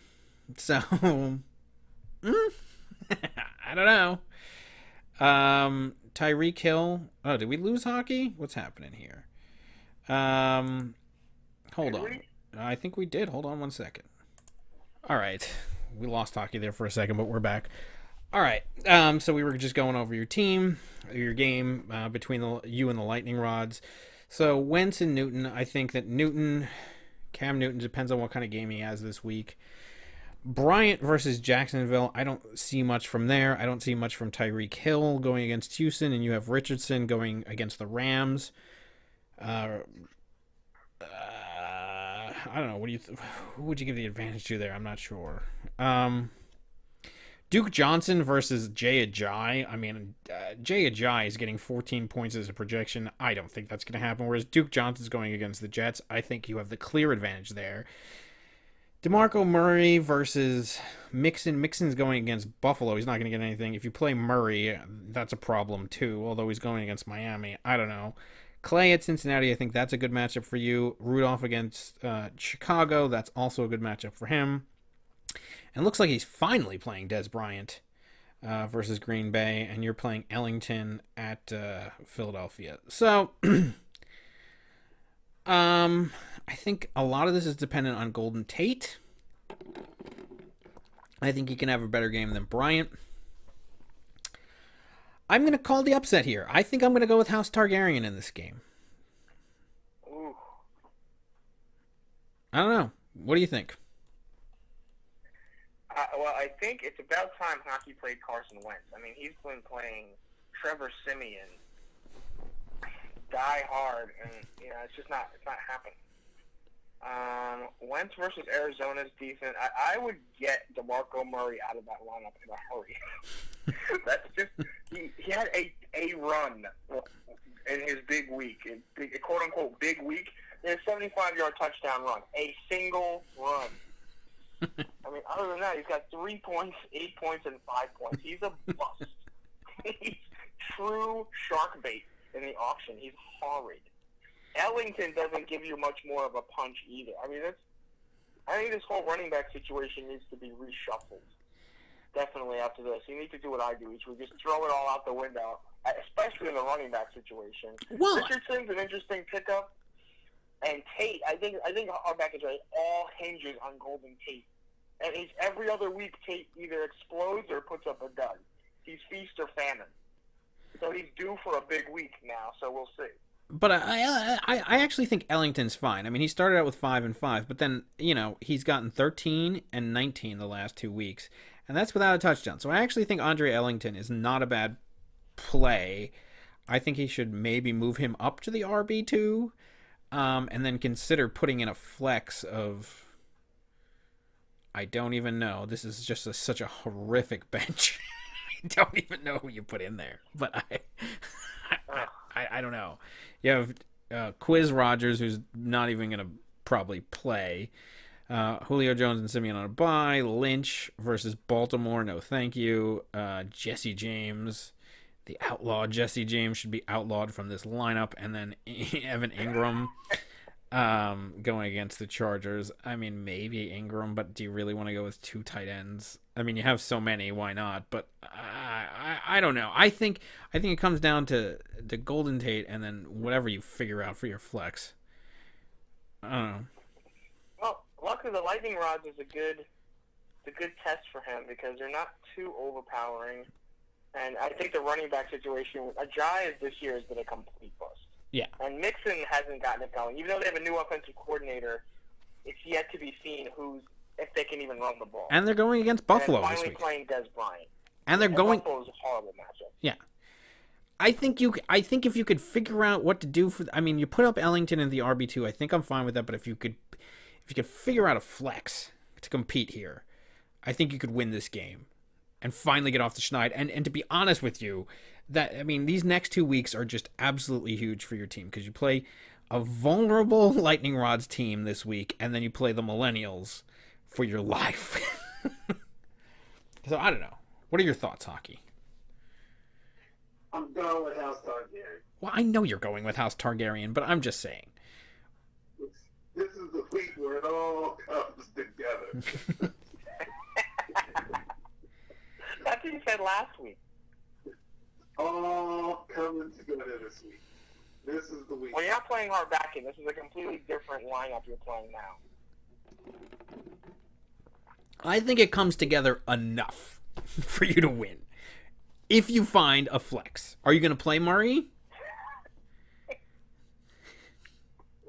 So, I don't know. Tyreek Hill. Oh, did we lose hockey? What's happening here? Hold on. I think we did. Hold on one second. All right. We lost hockey there for a second, but we're back. All right. So we were just going over your team, your game between you and the Lightning Rods. So Wentz and Newton, I think that Cam Newton, depends on what kind of game he has this week. Bryant versus Jacksonville, I don't see much from there. I don't see much from Tyreek Hill going against Houston, and you have Richardson going against the Rams. I don't know. Who would you give the advantage to there? I'm not sure. Duke Johnson versus Jay Ajayi. I mean, Jay Ajayi is getting 14 points as a projection. I don't think that's going to happen. Whereas Duke Johnson's going against the Jets. I think you have the clear advantage there. DeMarco Murray versus Mixon. Mixon's going against Buffalo. He's not going to get anything. If you play Murray, that's a problem too, although he's going against Miami. I don't know. Clay at Cincinnati, I think that's a good matchup for you. Rudolph against Chicago, that's also a good matchup for him. And it looks like he's finally playing Dez Bryant versus Green Bay, and you're playing Ellington at Philadelphia. So, I think a lot of this is dependent on Golden Tate. I think he can have a better game than Bryant. I'm going to call the upset here. I think I'm going to go with House Targaryen in this game. Ooh. I don't know. What do you think? Well, I think it's about time hockey played Carson Wentz. I mean, he's been playing Trevor Siemian, die hard, and it's just not happening. Wentz versus Arizona's decent. I would get DeMarco Murray out of that lineup in a hurry. That's just he had a run in his big week, a quote unquote big week. A 75-yard touchdown run, a single run. I mean, other than that, he's got 3 points, 8 points, and 5 points. He's a bust. He's true shark bait in the auction. He's horrid. Ellington doesn't give you much more of a punch either. I mean, I think this whole running back situation needs to be reshuffled. Definitely after this. You need to do what I do each week. Just throw it all out the window, especially in the running back situation. Well, Richardson's an interesting pickup. And Tate, I think our back is right. All hinges on Golden Tate. And he's every other week Tate either explodes or puts up a dud. He's feast or famine. So he's due for a big week now, so we'll see. But I actually think Ellington's fine. I mean, he started out with 5 and 5, but then, he's gotten 13 and 19 the last 2 weeks, and that's without a touchdown. So I actually think Andre Ellington is not a bad play. I think he should maybe move him up to the RB2, and then consider putting in a flex of, I don't even know. This is just such a horrific bench. I don't even know who you put in there, but I don't know. You have Quiz Rogers, who's not even going to probably play. Julio Jones and Simeon on a bye. Lynch versus Baltimore, no thank you. Jesse James, the outlaw Jesse James, should be outlawed from this lineup. And then Evan Ingram going against the Chargers. I mean, maybe Ingram, but do you really want to go with 2 tight ends? I mean, you have so many, why not? But I don't know. I think it comes down to Golden Tate and then whatever you figure out for your flex. I don't know. Well, luckily the Lightning Rods is a good test for him because they're not too overpowering. And I think the running back situation, Ajayi this year has been a complete bust. Yeah. And Mixon hasn't gotten it going. Even though they have a new offensive coordinator, it's yet to be seen if they can even run the ball. And they're going against Buffalo and this finally week. Playing Dez Bryant. And they're going. Buffalo's a horrible matchup. Yeah. I think if you could figure out what to do you put up Ellington in the RB2. I think I'm fine with that. But if you could figure out a flex to compete here, I think you could win this game and finally get off the schneid. And to be honest with you, these next 2 weeks are just absolutely huge for your team because you play a vulnerable Lightning Rods team this week, and then you play the Millennials for your life. So I don't know. What are your thoughts, Hockey? I'm going with House Targaryen. Well, I know you're going with House Targaryen, but I'm just saying. This is the week where it all comes together. That's what you said last week. All coming together this week. This is the week. Well, you're not playing hard backing. This is a completely different lineup you're playing now. I think it comes together enough for you to win. If you find a flex, are you going to play Murray?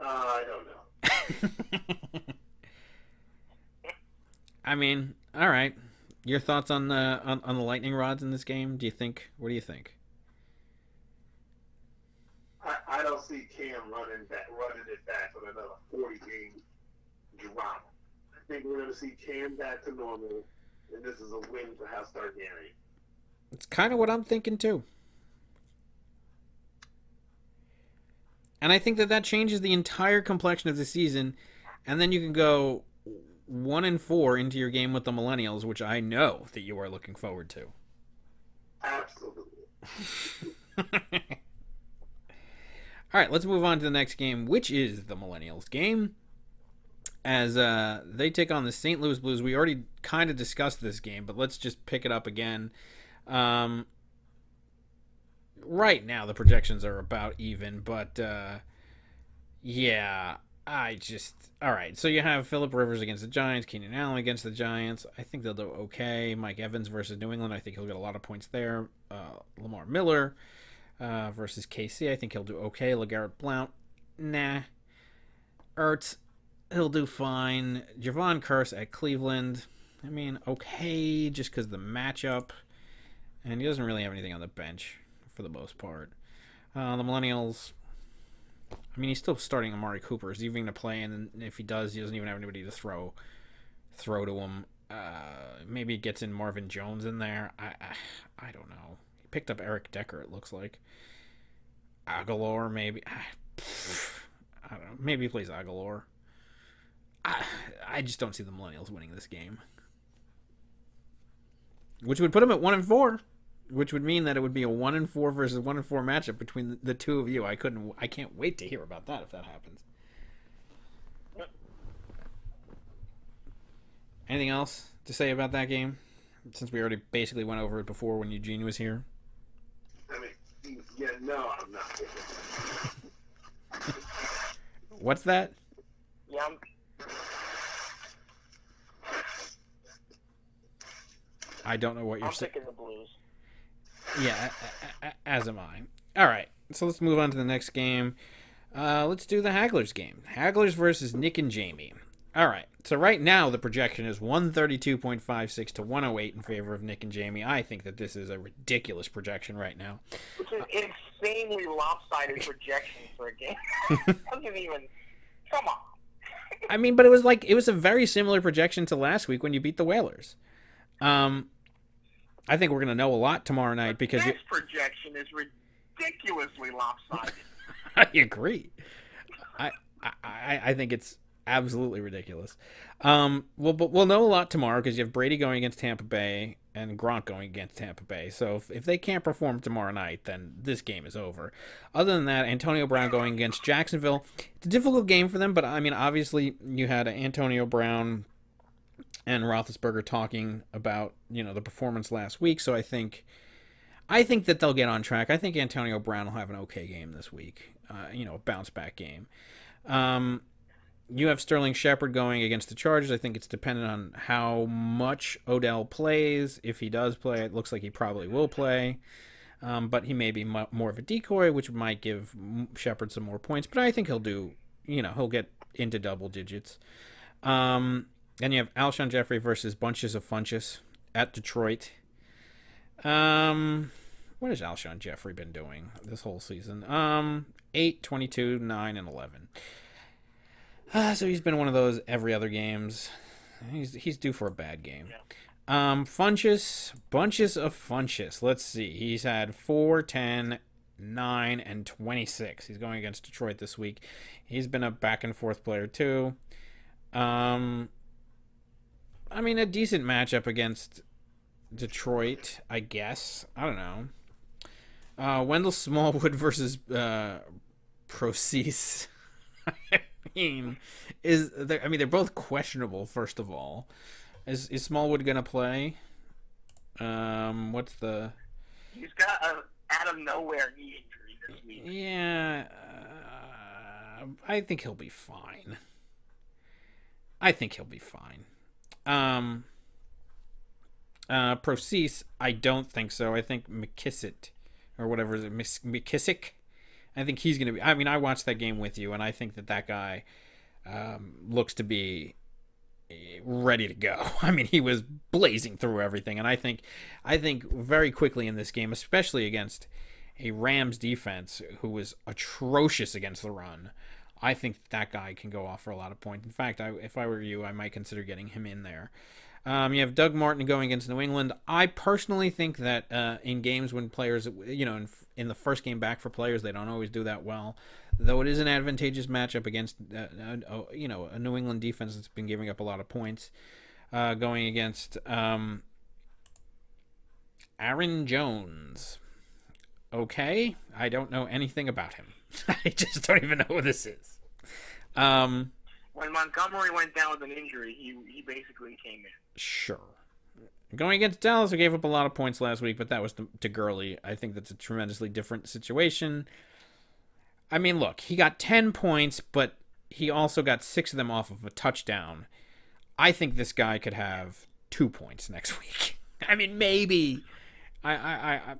I don't know. I mean, all right. Your thoughts on the lightning rods in this game? What do you think? I don't see Cam running it back on another 40-game drop. I think we're going to see Cam back to normal, and this is a win for House Targaryen. It's kind of what I'm thinking too. And I think that changes the entire complexion of the season, and then you can go 1-4 into your game with the Millennials, which I know that you are looking forward to. Absolutely. All right, let's move on to the next game, which is the Millennials game. As they take on the St. Louis Blues. We already kind of discussed this game, but let's just pick it up again. Right now, the projections are about even, but yeah, all right, so you have Phillip Rivers against the Giants, Keenan Allen against the Giants. I think they'll do okay. Mike Evans versus New England. I think he'll get a lot of points there. Lamar Miller versus KC. I think he'll do okay. LeGarrette Blount, nah. Ertz, he'll do fine. Javon Curse at Cleveland. I mean, okay, just because the matchup. And he doesn't really have anything on the bench for the most part. The Millennials, I mean, he's still starting Amari Cooper. Is he even going to play? And if he does, he doesn't even have anybody to throw to him. Maybe he gets in Marvin Jones in there. I don't know. He picked up Eric Decker, it looks like. Aguilar, maybe. I don't know. Maybe he plays Aguilar. I just don't see the Millennials winning this game. Which would put them at 1-4. Which would mean that it would be a 1-4 versus 1-4 matchup between the two of you. I can't wait to hear about that if that happens. Anything else to say about that game? Since we already basically went over it before when Eugene was here. I mean, yeah, no, I'm not. What's that? Yeah, I don't know what you're saying. I'm picking the Blues. Yeah, as am I. All right, so let's move on to the next game. Let's do the Hagglers game. Hagglers versus Nick and Jamie. All right, so right now the projection is 132.56 to 108 in favor of Nick and Jamie. I think that this is a ridiculous projection right now. Which is insanely lopsided projection for a game. Doesn't even... Come on. I mean, but it was a very similar projection to last week when you beat the Whalers. I think we're going to know a lot tomorrow night because this projection is ridiculously lopsided. I agree. I think it's absolutely ridiculous. We'll know a lot tomorrow because you have Brady going against Tampa Bay and Gronk going against Tampa Bay. So if they can't perform tomorrow night, then this game is over. Other than that, Antonio Brown going against Jacksonville. It's a difficult game for them, but I mean, obviously you had Antonio Brown and Roethlisberger talking about, the performance last week. So I think that they'll get on track. I think Antonio Brown will have an okay game this week. A bounce back game. You have Sterling Shepard going against the Chargers. I think it's dependent on how much Odell plays. If he does play, it looks like he probably will play. But he may be more of a decoy, which might give Shepard some more points. But I think he'll do, he'll get into double digits. Then you have Alshon Jeffrey versus Bunches of Funches at Detroit. What has Alshon Jeffrey been doing this whole season? 8, 22, 9, and 11. So he's been one of those every other games. He's due for a bad game. Bunches of Funches. Let's see. He's had 4, 10, 9, and 26. He's going against Detroit this week. He's been a back and forth player too. I mean, a decent matchup against Detroit, I guess. I don't know. Wendell Smallwood versus Procease. They're both questionable. First of all, is Smallwood gonna play? What's the? He's got an out of nowhere knee injury this week. Yeah, I think he'll be fine. Procease, I don't think so. I think McKissick, or whatever is it, McKissick? I think he's going to be... I mean, I watched that game with you, and I think that guy looks to be ready to go. I mean, he was blazing through everything, and I think very quickly in this game, especially against a Rams defense who was atrocious against the run, I think that guy can go off for a lot of points. In fact, if I were you, I might consider getting him in there. You have Doug Martin going against New England. I personally think that in games when players, in the first game back for players, they don't always do that well. Though it is an advantageous matchup against, a New England defense that's been giving up a lot of points. Going against Aaron Jones. Okay, I don't know anything about him. I just don't even know who this is. When Montgomery went down with an injury, he basically came in. Sure. Going against Dallas, who gave up a lot of points last week, but that was to Gurley. I think that's a tremendously different situation. I mean, look, he got 10 points, but he also got 6 of them off of a touchdown. I think this guy could have 2 points next week. I mean, maybe. I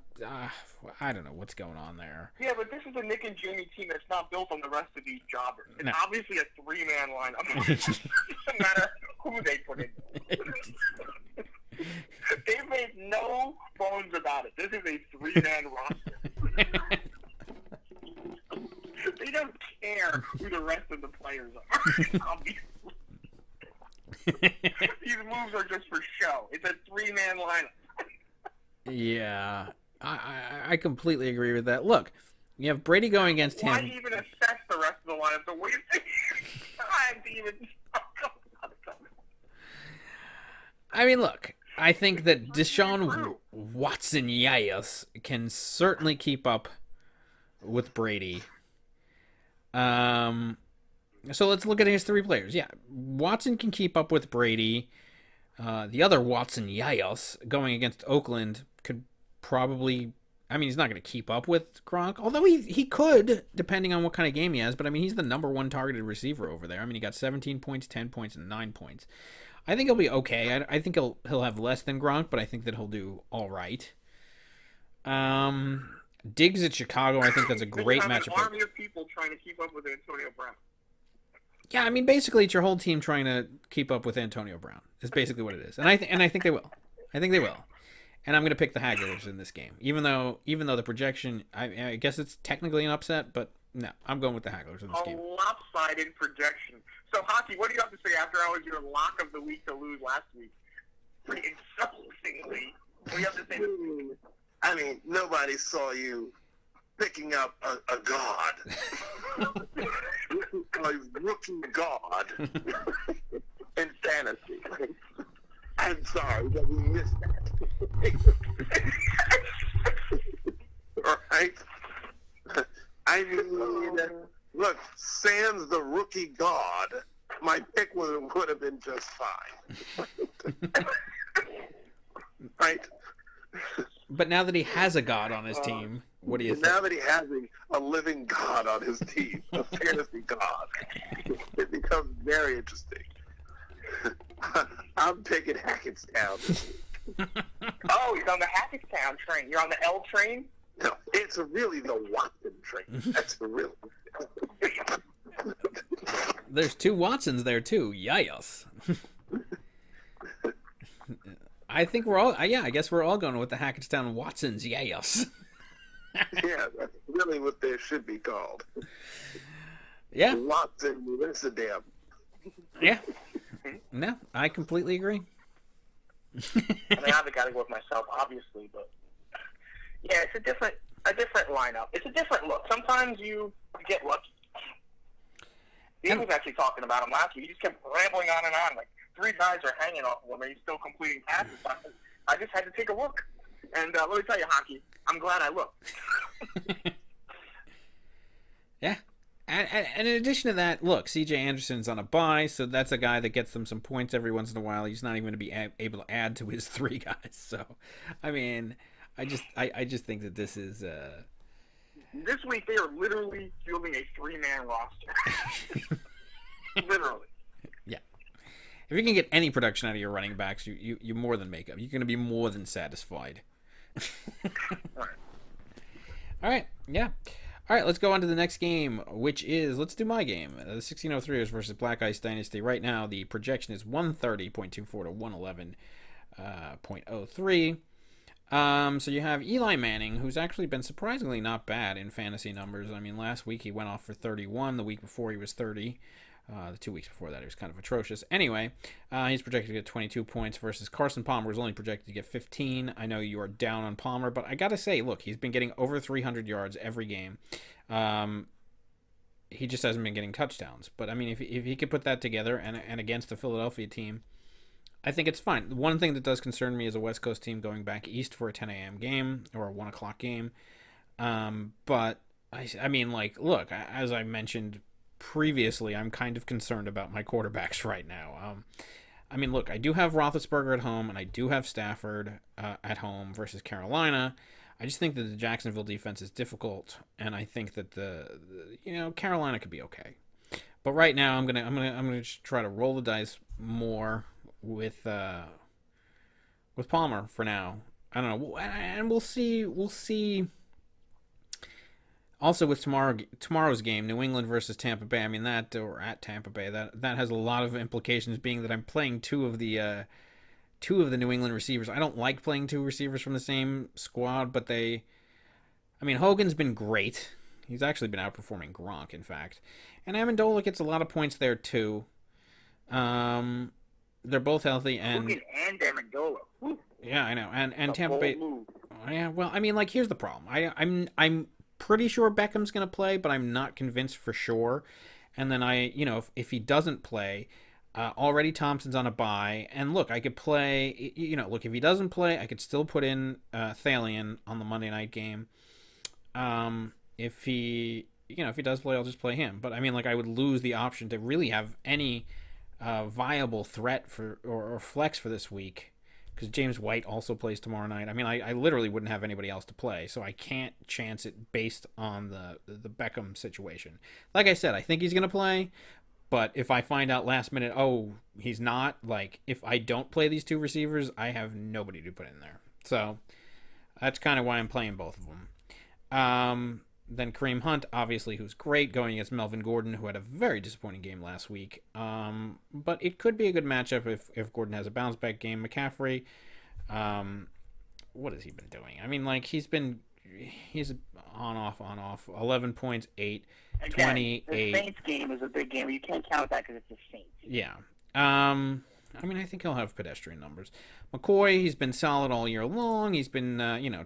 don't know what's going on there. Yeah, but this is a Nick and Jamie team that's not built on the rest of these jobbers. It's obviously a 3-man lineup. It doesn't matter who they put in. They've made no bones about it. This is a 3-man roster. They don't care who the rest of the players are. Obviously. These moves are just for show. It's a 3-man lineup. Yeah, I completely agree with that. Look, you have Brady going against him. Why even assess the rest of the lineup? The way I mean, look, I think that Deshaun Watson can certainly keep up with Brady. So let's look at his 3 players. Yeah, Watson can keep up with Brady. The other Watson going against Oakland could probably... I mean, he's not going to keep up with Gronk, although he could, depending on what kind of game he has. But, I mean, he's the number 1 targeted receiver over there. I mean, he got 17 points, 10 points, and 9 points. I think he'll be okay. I think he'll have less than Gronk, but I think that he'll do all right. Diggs at Chicago, I think that's a great matchup. An army of people trying to keep up with Antonio Brown. Yeah, I mean, basically, it's your whole team trying to keep up with Antonio Brown. Is basically what it is, and I think they will. I think they will, and I'm going to pick the Hagglers in this game, even though the projection, I guess it's technically an upset, but no, I'm going with the Hagglers in this game. A lopsided projection. So, Hockey, what do you have to say after I was your lock of the week to lose last week? Pretty insultingly. What do you have to say this week? I mean, nobody saw you picking up a god. A rookie god in fantasy. I'm sorry that we missed that. All right? I mean, look, sans the rookie god, my pick would have been just fine. Right? But now that he has a god on his team, what do you think? Now that he has a living god on his team, a fantasy god, it becomes very interesting. I'm picking Hackettstown this week. Oh, you're on the Hackettstown train. You're on the L train? No, it's really the Watson train. That's the real. There's 2 Watsons there too. Yayos. I think we're all. I guess we're all going with the Hackettstown Watsons. Yayos. Yeah, that's really what they should be called. Yeah. Watson Amsterdam. Yeah. No, I completely agree. I mean, I've got to go with myself, obviously, but yeah, it's a different lineup. It's a different look. Sometimes you get lucky. He was actually talking about him last week. He just kept rambling on and on. Like 3 guys are hanging off of him, and he's still completing passes. I just had to take a look. And let me tell you, Hockey, I'm glad I looked. Yeah. And in addition to that, look, C.J. Anderson's on a bye, so that's a guy that gets them some points every once in a while. He's not even going to be able to add to his 3 guys. So, I mean, I just think that this is... This week, they are literally fielding a 3-man roster. Literally. Yeah. If If you can get any production out of your running backs, you more than make up. You're going to be more than satisfied. All right, yeah. All right, let's go on to the next game, which is, let's do my game. The 1603ers versus Black Ice Dynasty. Right now, the projection is 130.24 to 111.03. So you have Eli Manning, who's actually been surprisingly not bad in fantasy numbers. I mean, last week he went off for 31. The week before he was 30. The 2 weeks before that, he was kind of atrocious. Anyway, he's projected to get 22 points versus Carson Palmer, who's only projected to get 15. I know you are down on Palmer, but I got to say, look, he's been getting over 300 yards every game. He just hasn't been getting touchdowns. But, I mean, if he could put that together and against the Philadelphia team, I think it's fine. One thing that does concern me is a West Coast team going back east for a 10 a.m. game or a 1 o'clock game. But, I mean, like, look, as I mentioned previously, I'm kind of concerned about my quarterbacks right now. I mean, look, I do have Roethlisberger at home, and I do have Stafford at home versus Carolina. I just think that the Jacksonville defense is difficult, and I think that the Carolina could be okay. But right now, I'm gonna just try to roll the dice more with Palmer for now. I don't know, and we'll see. Also, with tomorrow's game, New England versus Tampa Bay. I mean or at Tampa Bay, that has a lot of implications. Being that I'm playing two of the New England receivers. I don't like playing two receivers from the same squad, but Hogan's been great. He's actually been outperforming Gronk, in fact. And Amendola gets a lot of points there too. They're both healthy, and Hogan and Amendola. Woo. Yeah, I know. And Tampa Bay. Yeah, well, I mean, like, here's the problem. I'm pretty sure Beckham's going to play, but I'm not convinced for sure. And then if he doesn't play, already Thompson's on a bye. And look, I could play, if he doesn't play, I could still put in Thalian on the Monday night game. If he does play, I'll just play him. But I mean, like, I would lose the option to really have any viable threat for or flex for this week, because James White also plays tomorrow night. I mean, I literally wouldn't have anybody else to play, so I can't chance it based on the Beckham situation. Like I said, I think he's going to play, but if I find out last minute, oh, he's not, like, if I don't play these two receivers, I have nobody to put in there. So that's kind of why I'm playing both of them. Then Kareem Hunt, obviously, who's great, going against Melvin Gordon, who had a very disappointing game last week. But it could be a good matchup if Gordon has a bounce-back game. McCaffrey, what has he been doing? I mean, like, he's on, off. 11 points, 8, Again, 28. The Saints game is a big game. You can't count that because it's the Saints. Yeah. I mean, I think he'll have pedestrian numbers. McCoy, he's been solid all year long. He's been,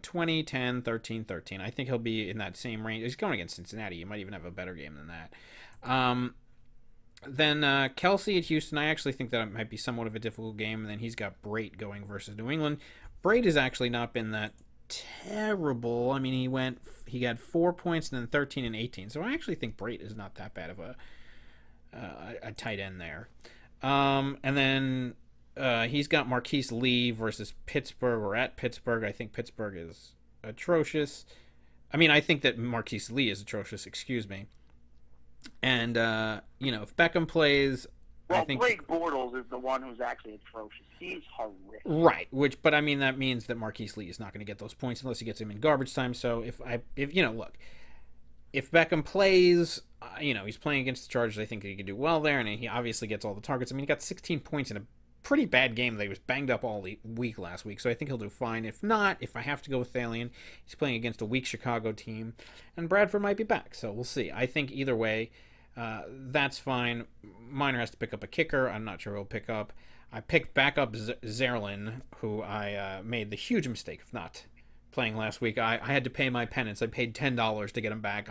20, 10, 13, 13. I think he'll be in that same range. He's going against Cincinnati. He might even have a better game than that. Then Kelsey at Houston, I actually think that it might be somewhat of a difficult game. And then he's got Brate going versus New England. Brate has actually not been that terrible. I mean, he got 4 points and then 13 and 18. So I actually think Brate is not that bad of a tight end there. And then he's got Marquise Lee versus Pittsburgh, or at Pittsburgh. I think Pittsburgh is atrocious. I mean, I think that Marquise Lee is atrocious, excuse me. And, if Beckham plays, well, I think Blake Bortles is the one who's actually atrocious. He's horrific. Right, but I mean, that means that Marquise Lee is not going to get those points unless he gets him in garbage time. So if Beckham plays, he's playing against the Chargers, I think he can do well there, and he obviously gets all the targets. I mean, he got 16 points in a pretty bad game that he was banged up all week last week, so I think he'll do fine. If not, if I have to go with Thalian, he's playing against a weak Chicago team, and Bradford might be back, so we'll see. I think either way, that's fine. Miner has to pick up a kicker. I'm not sure who he'll pick up. I picked back up Zerlin, who I made the huge mistake of not playing last week. I had to pay my penance. I paid $10 to get him back.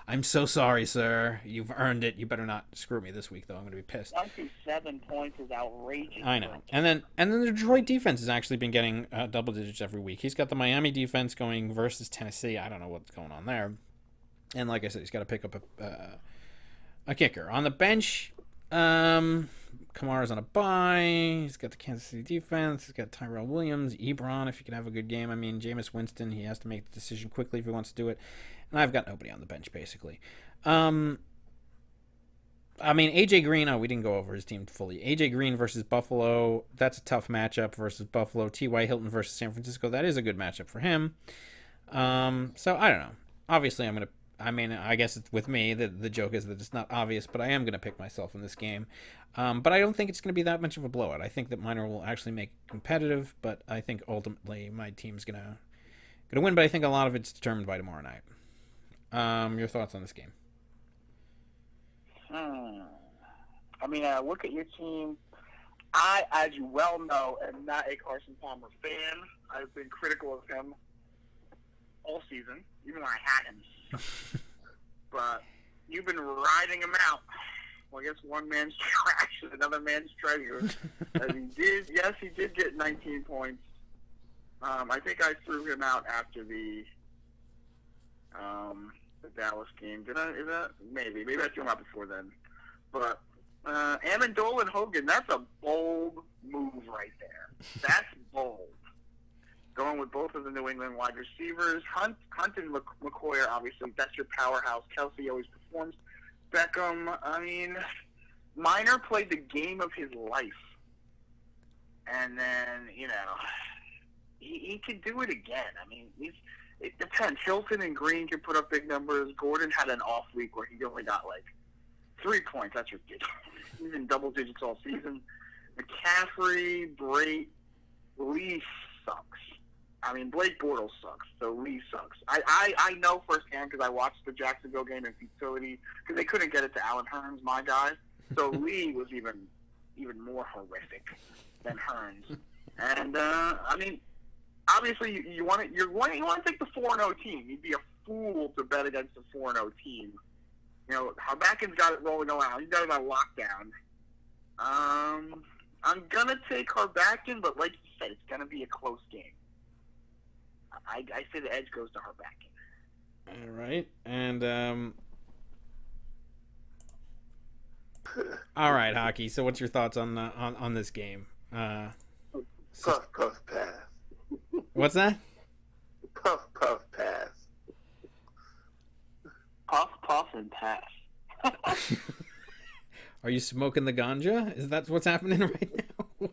I'm so sorry, sir. You've earned it. You better not screw me this week, though. I'm going to be pissed. 27 points is outrageous. I know. And then the Detroit defense has actually been getting double digits every week. He's got the Miami defense going versus Tennessee. I don't know what's going on there. And like I said, he's got to pick up a kicker. On the bench, Kamara's on a bye. He's got the Kansas City defense. He's got Tyrell Williams, Ebron, if he can have a good game. I mean, Jameis Winston, he has to make the decision quickly if he wants to do it. And I've got nobody on the bench, basically. I mean, AJ Green. Oh, we didn't go over his team fully. AJ Green versus Buffalo. That's a tough matchup versus Buffalo. T.Y. Hilton versus San Francisco. That is a good matchup for him. So I don't know. Obviously, I guess it's with me. The joke is that it's not obvious, but I am gonna pick myself in this game. But I don't think it's gonna be that much of a blowout. I think that Minor will actually make it competitive, but I think ultimately my team's gonna win. But I think a lot of it's determined by tomorrow night. Your thoughts on this game? I mean, look at your team. I, as you well know, am not a Carson Palmer fan. I've been critical of him all season, even when I had him. But you've been riding him out. Well, I guess one man's trash and another man's treasure. As he did, yes, he did get 19 points. I think I threw him out after the Dallas game. Did I? Is that maybe I threw him out before then? But Amendola and Hogan, that's a bold move right there. That's bold. Going with both of the New England wide receivers. Hunt and McCoy are obviously, that's your powerhouse. Kelsey always performs. Beckham, I mean, Minor played the game of his life. And then, he could do it again. I mean, it depends. Hilton and Green can put up big numbers. Gordon had an off week where he only got 3 points. That's ridiculous. He's in double digits all season. McCaffrey, Brait, Lee sucks. I mean, Blake Bortles sucks, so Lee sucks. I know firsthand because I watched the Jacksonville game in futility because they couldn't get it to Allen Hurns, my guy. So Lee was even more horrific than Hurns. And I mean, obviously you want to take the 4-0 team. You'd be a fool to bet against a 4-0 team. Harbakin's got it rolling around. He's got it on lockdown. I'm gonna take Harbakin, but like you said, it's gonna be a close game. I say the edge goes to Harbakin. All right, and all right, Hockey. So, what's your thoughts on this game? Puff pass. What's that? Puff pass. Puff and pass. Are you smoking the ganja? Is that what's happening right now?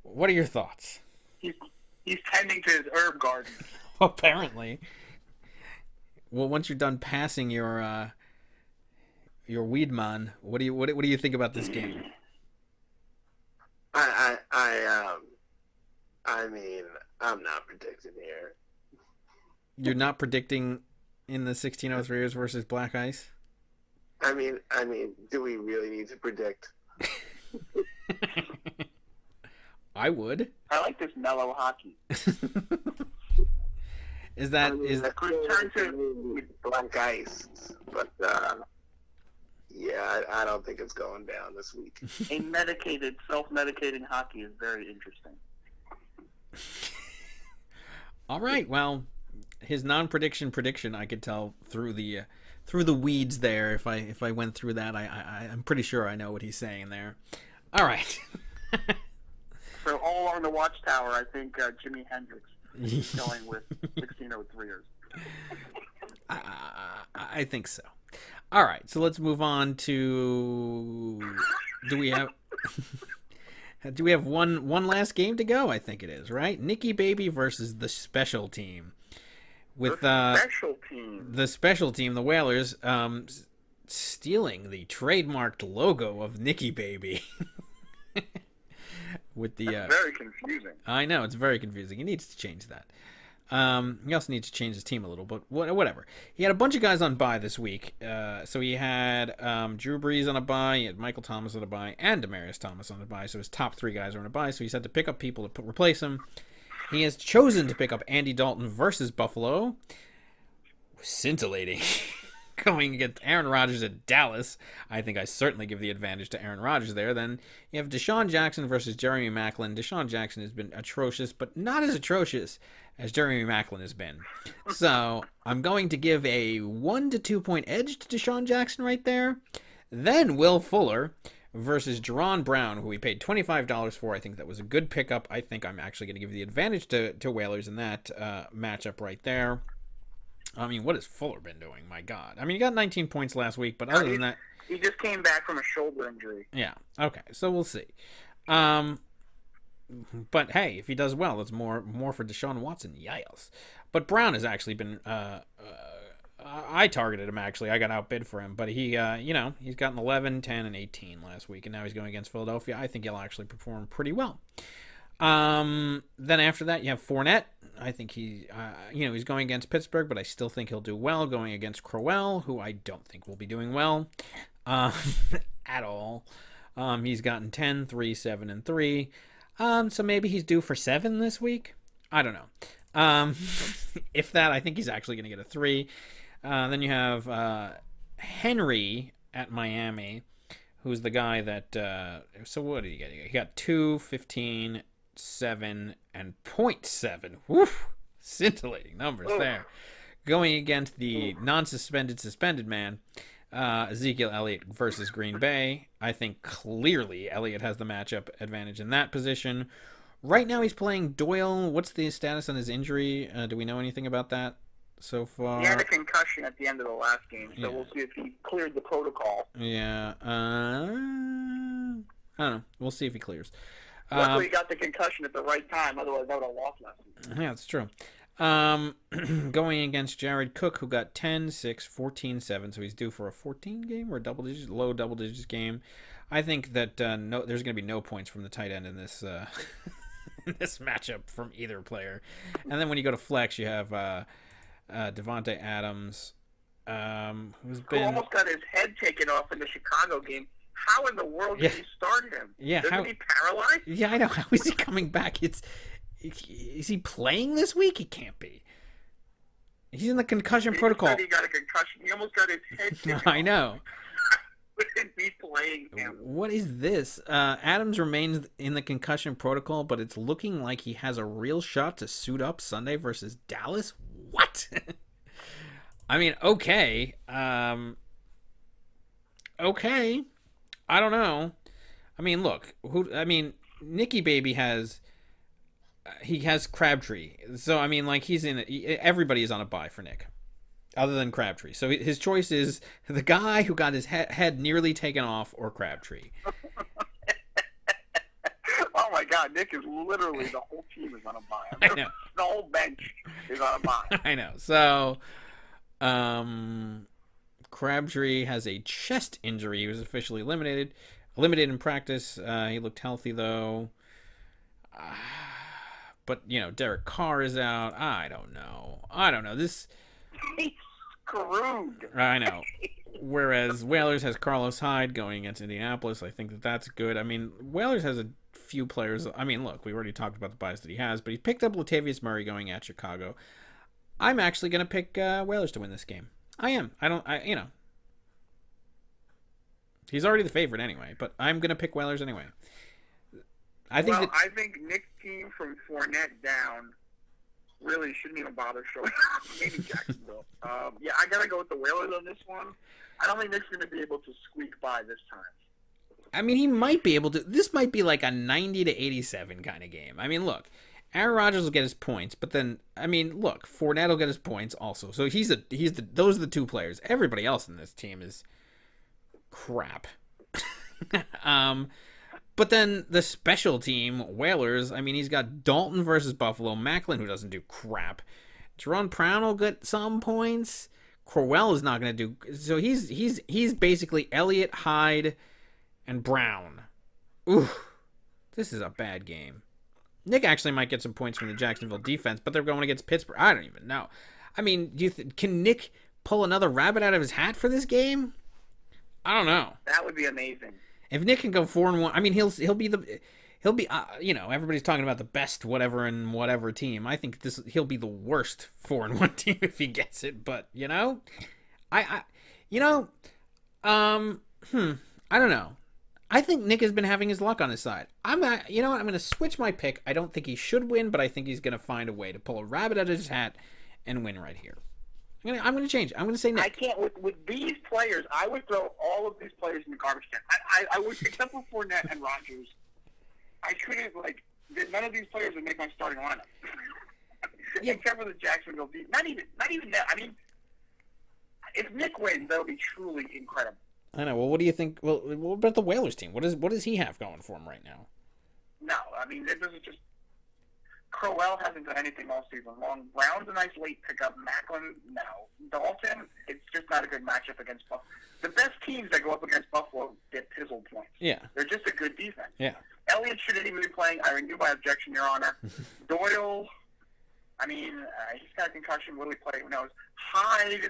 What are your thoughts? He's tending to his herb garden. Apparently. Well, once you're done passing your weed man, what do you think about this game? I mean, I'm not predicting here. You're not predicting in the 1603ers versus Black Ice? I mean, do we really need to predict? I would. I like this mellow hockey. Is that return to Black Ice? But yeah, I don't think it's going down this week. A self-medicating hockey is very interesting. All right. Well, his non-prediction prediction, I could tell through the weeds there. If I went through that, I'm pretty sure I know what he's saying there. All right. So all along the Watchtower, I think Jimi Hendrix is going with 1603ers. I think so. All right. So let's move on to. Do we have one last game to go? I think it is, right? Nikki Baby versus the special team. With the special team, the Whalers, stealing the trademarked logo of Nikki Baby. With the That's very confusing. I know, it's very confusing. He needs to change that. He also needs to change his team a little, but whatever. He had a bunch of guys on bye this week. So he had Drew Brees on a bye, he had Michael Thomas on a bye, and Demaryius Thomas on a bye. So his top 3 guys are on a bye. So he's had to pick up people to replace him. He has chosen to pick up Andy Dalton versus Buffalo. Scintillating. Going against Aaron Rodgers at Dallas. I think I certainly give the advantage to Aaron Rodgers there. Then you have Deshaun Jackson versus Jeremy Maclin. Deshaun Jackson has been atrocious, but not as atrocious as Jeremy Maclin has been. So I'm going to give a 1 to 2 point edge to Deshaun Jackson right there. Then Will Fuller versus Jerron Brown, who we paid $25 for. I think that was a good pickup. I think I'm actually going to give the advantage to Whalers in that matchup right there. I mean, what has Fuller been doing? My God. I mean, he got 19 points last week, but other than that... He just came back from a shoulder injury. Yeah, okay, so we'll see. But hey, if he does well, it's more for Deshaun Watson. Yes. But Brown has actually been... I targeted him, actually. I got outbid for him. But he, he's gotten 11, 10, and 18 last week, and now he's going against Philadelphia. I think he'll actually perform pretty well. Then after that, you have Fournette. I think he's going against Pittsburgh, but I still think he'll do well going against Crowell, who I don't think will be doing well at all. He's gotten 10, 3, 7, and 3. So maybe he's due for 7 this week. I don't know. If that, I think he's actually going to get a 3. Then you have Henry at Miami, who's the guy that... so what did he get? He got 2, 15, 7, and 0.7. Woof! Scintillating numbers there. Going against the non-suspended suspended man, Ezekiel Elliott versus Green Bay. I think clearly Elliott has the matchup advantage in that position. Right now he's playing Doyle. What's the status on his injury? Do we know anything about that so far? He had a concussion at the end of the last game, so we'll see if he cleared the protocol. Yeah. I don't know. We'll see if he clears. Luckily he got the concussion at the right time, otherwise I would have lost last week. Yeah, that's true. Going against Jared Cook, who got 10, 6, 14, 7, so he's due for a 14 game or a low double digits game. I think that there's going to be no points from the tight end in this in this matchup from either player. And then when you go to flex, you have Devontae Adams, who almost got his head taken off in the Chicago game. How in the world did he start him? Yeah, Isn't he paralyzed? Yeah, I know. How is he coming back? Is he playing this week? He can't be. He's in the concussion protocol. Said he got a concussion. He almost got his head taken I know. Wouldn't be playing him. What is this? Adams remains in the concussion protocol, but it's looking like he has a real shot to suit up Sunday versus Dallas. What? I mean, okay. Okay. I don't know. I mean, look. Nicky Baby has... he has Crabtree. So, I mean, like, everybody is on a bye for Nick. Other than Crabtree. So his choice is the guy who got his head nearly taken off or Crabtree. Oh, my God. Nick is literally... the whole team is on a bye. I know. The whole bench is on a bye. I know. So, Crabtree has a chest injury. He was officially limited in practice. He looked healthy, though. But, Derek Carr is out. I don't know. This... He's screwed. I know. Whereas Whalers has Carlos Hyde going against Indianapolis. I think that's good. I mean, Whalers has a few players. I mean, look, we already talked about the bias that he has, but he picked up Latavius Murray going at Chicago. I'm actually going to pick Whalers to win this game. I am. He's already the favorite anyway, but I'm going to pick Whalers anyway. I think Nick's team from Fournette down really shouldn't even bother showing up. Maybe Jacksonville. Yeah, I got to go with the Whalers on this one. I don't think Nick's going to be able to squeak by this time. I mean, he might be able to. This might be like a 90 to 87 kind of game. I mean, look, Aaron Rodgers will get his points, but then, I mean, look, Fournette will get his points also. So those are the two players. Everybody else in this team is crap. But then the special team, Whalers, I mean, he's got Dalton versus Buffalo, Macklin, who doesn't do crap. Jerron Brown will get some points. Crowell is not going to do... So he's basically Elliott, Hyde, and Brown. Ooh, this is a bad game. Nick actually might get some points from the Jacksonville defense, but they're going against Pittsburgh. I don't even know. I mean, can Nick pull another rabbit out of his hat for this game? I don't know. That would be amazing. If Nick can go 4-1, I mean, he'll be everybody's talking about the best whatever and whatever team. I think he'll be the worst 4-1 team if he gets it. But I don't know. I think Nick has been having his luck on his side. I'm going to switch my pick. I don't think he should win, but I think he's going to find a way to pull a rabbit out of his hat and win right here. I'm going to change. I'm going to say Nick. I can't with these players. I would throw all of these players in the garbage can. I would, except for Fournette and Rodgers. I couldn't none of these players would make my starting lineup. Yeah. Except for the Jacksonville. Not even that. I mean, if Nick wins, that'll be truly incredible. I know. Well, what do you think? Well, what about the Whalers team? What does he have going for him right now? No, I mean, this is just... Crowell hasn't done anything all season long. Brown's a nice late pickup. Macklin, no. Dalton, it's just not a good matchup against Buffalo. The best teams that go up against Buffalo get pizzle points. Yeah. They're just a good defense. Yeah. Elliott shouldn't even be playing. I renew my objection, Your Honor. Doyle, I mean, he's got a concussion. Will he play? Who knows? Hyde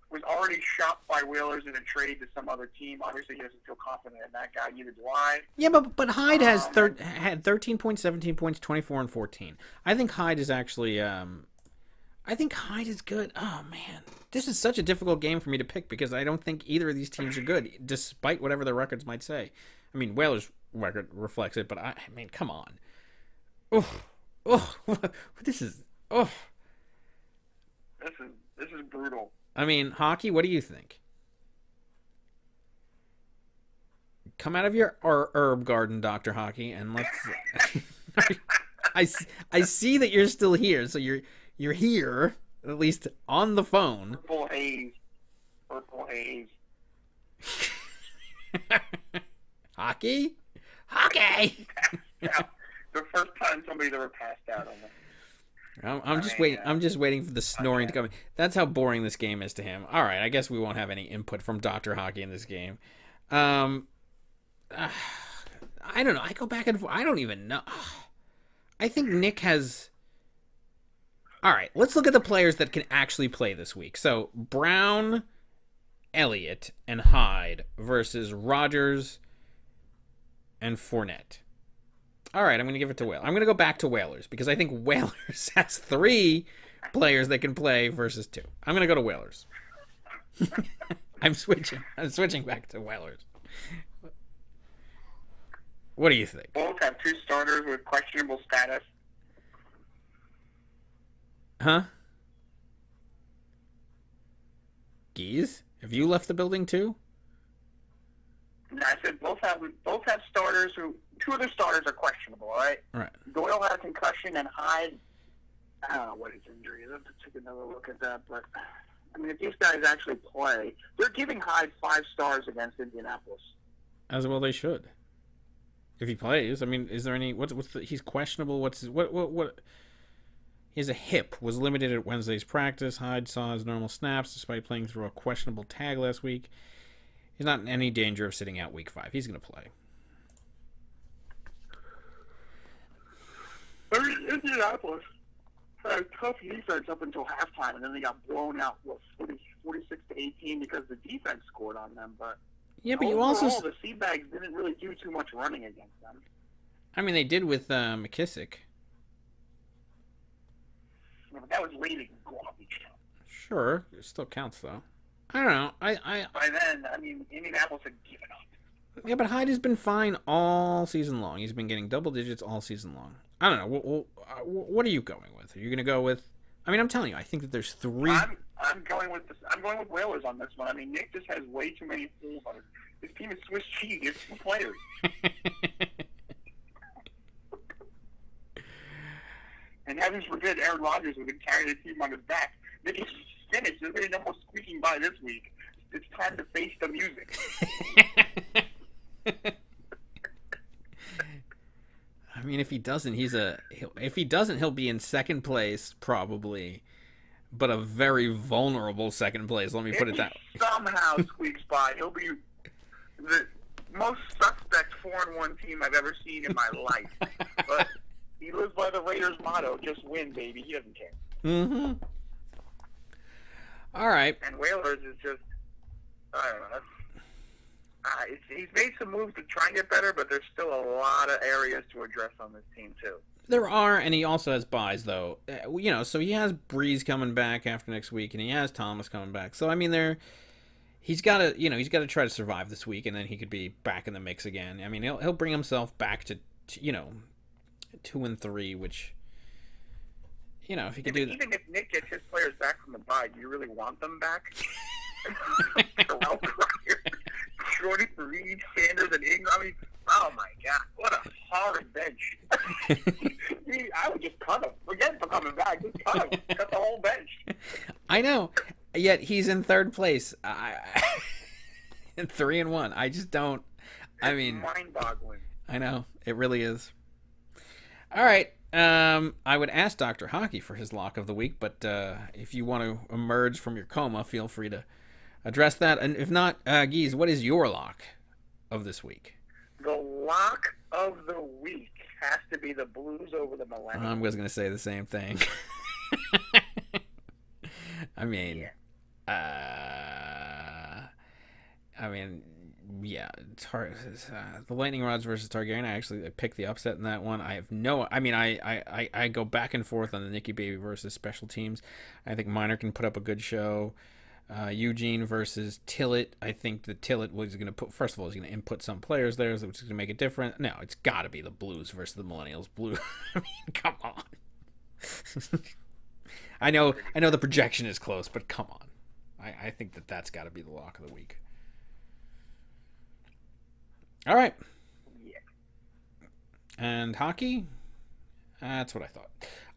was already shopped by Whalers in a trade to some other team. Obviously, he doesn't feel confident in that guy. Neither do I. Yeah, but Hyde has had 13 points, 17 points, 24, and 14. I think Hyde is actually... I think Hyde is good. Oh, man. This is such a difficult game for me to pick because I don't think either of these teams are good, despite whatever their records might say. I mean, Whalers' record reflects it, but I mean, come on. This is brutal. I mean, hockey, what do you think? Come out of your herb garden, Dr. Hockey, and let's... I see that you're still here, so you're here, at least on the phone. Purple haze. Hockey? Yeah, the first time somebody's ever passed out on them. I'm just waiting for the snoring to come. That's how boring this game is to him. All right, I guess we won't have any input from Dr. Hockey in this game. I don't know. I go back and forth. I don't even know. I think Nick has... All right, let's look at the players that can actually play this week. So, Brown, Elliott, and Hyde versus Rogers and Fournette. All right, I'm going to give it to Whalers. I'm going to go back to Whalers because I think Whalers has 3 players that can play versus 2. I'm going to go to Whalers. I'm switching back to Whalers. What do you think? Both have 2 starters with questionable status. Huh? Geese? Have you left the building too? No, I said both have starters who... 2 of their starters are questionable, all right? Right. Doyle had a concussion, and Hyde, I don't know what his injury is. I have to take another look at that. But, I mean, if these guys actually play, they're giving Hyde 5 stars against Indianapolis. As well they should. If he plays. I mean, is there any... he's questionable. What? He has a hip. Was limited at Wednesday's practice. Hyde saw his normal snaps despite playing through a questionable tag last week. He's not in any danger of sitting out week 5. He's going to play. Indianapolis had a tough defense up until halftime, and then they got blown out, 46 to 18 because the defense scored on them. But yeah, but overall, you also the Seabags didn't really do too much running against them. I mean, they did with McKissick. Yeah, but that was late in garbage time. Sure, it still counts though. I don't know. By then, I mean, Indianapolis had given up. Yeah, but Hyde has been fine all season long. He's been getting double digits all season long. I don't know. What are you going with? Are you going to go with? I mean, I'm telling you, I think that there's 3. I'm going with Whalers on this one. I mean, Nick just has way too many holes on it. His team is Swiss cheese. It's 2 players. And heavens forbid, Aaron Rodgers would have carried the team on his back. Nick is finished. There's really no more squeaking by this week. It's time to face the music. I mean, if he doesn't, he'll be in second place probably, but a very vulnerable second place. Let me put it that way. If he somehow squeaks by, he'll be the most suspect 4-1 team I've ever seen in my life. But he lives by the Raiders' motto: "Just win, baby." He doesn't care. Mm-hmm. All right. And Whalers is just, I don't know. He's made some moves to try and get better, but there's still a lot of areas to address on this team, too. There are, and he also has buys, though. So he has Breeze coming back after next week, and he has Thomas coming back. So, I mean, he's got to try to survive this week, and then he could be back in the mix again. I mean, he'll bring himself back to 2 and 3, which, if he could do that. Even if Nick gets his players back from the bye, do you really want them back? Terrell Pryor, Shorty, Reed, Sanders, and Ingram. I mean, oh my God, what a horrid bench. I would just cut him. Forget him for coming back. Just cut him. Cut the whole bench. I know. Yet he's in third place. 3-1. I just don't. I mean, mind-boggling. I know it really is. All right. I would ask Dr. Hockey for his lock of the week, but if you want to emerge from your coma, feel free to address that. And if not, Geese, what is your lock of this week? The lock of the week has to be the Blues over the Millennials. I was going to say the same thing. I mean, yeah, it's hard. The Lightning Rods versus Targaryen. I actually picked the upset in that one. I have no. I mean, I go back and forth on the Nikki Baby versus special teams. I think Miner can put up a good show. Eugene versus Tillett. I think that Tillett was going to put. First of all, he's going to input some players there, which is going to make it different. No, it's got to be the Blues versus the Millennials. Blue. I mean, come on. I know the projection is close, but come on. I think that's got to be the lock of the week. All right. Yeah. And hockey? That's what I thought.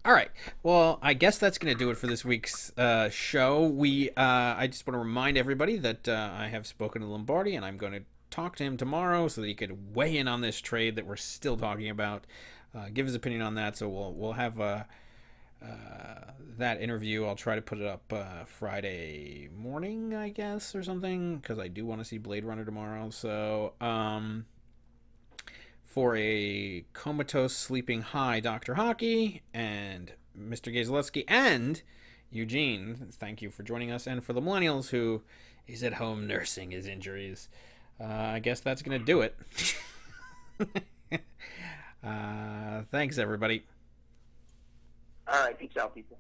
All right. Well, I guess that's going to do it for this week's show. I just want to remind everybody that I have spoken to Lombardi, and I'm going to talk to him tomorrow so that he could weigh in on this trade that we're still talking about, give his opinion on that. So we'll have that interview. I'll try to put it up Friday morning, I guess, or something, because I do want to see Blade Runner tomorrow. So for a comatose sleeping high Dr. Hockey and Mr. Gazalewski and Eugene, thank you for joining us. And for the Millennials, who is at home nursing his injuries, I guess that's going to do it. Thanks, everybody. All right, peace out, people.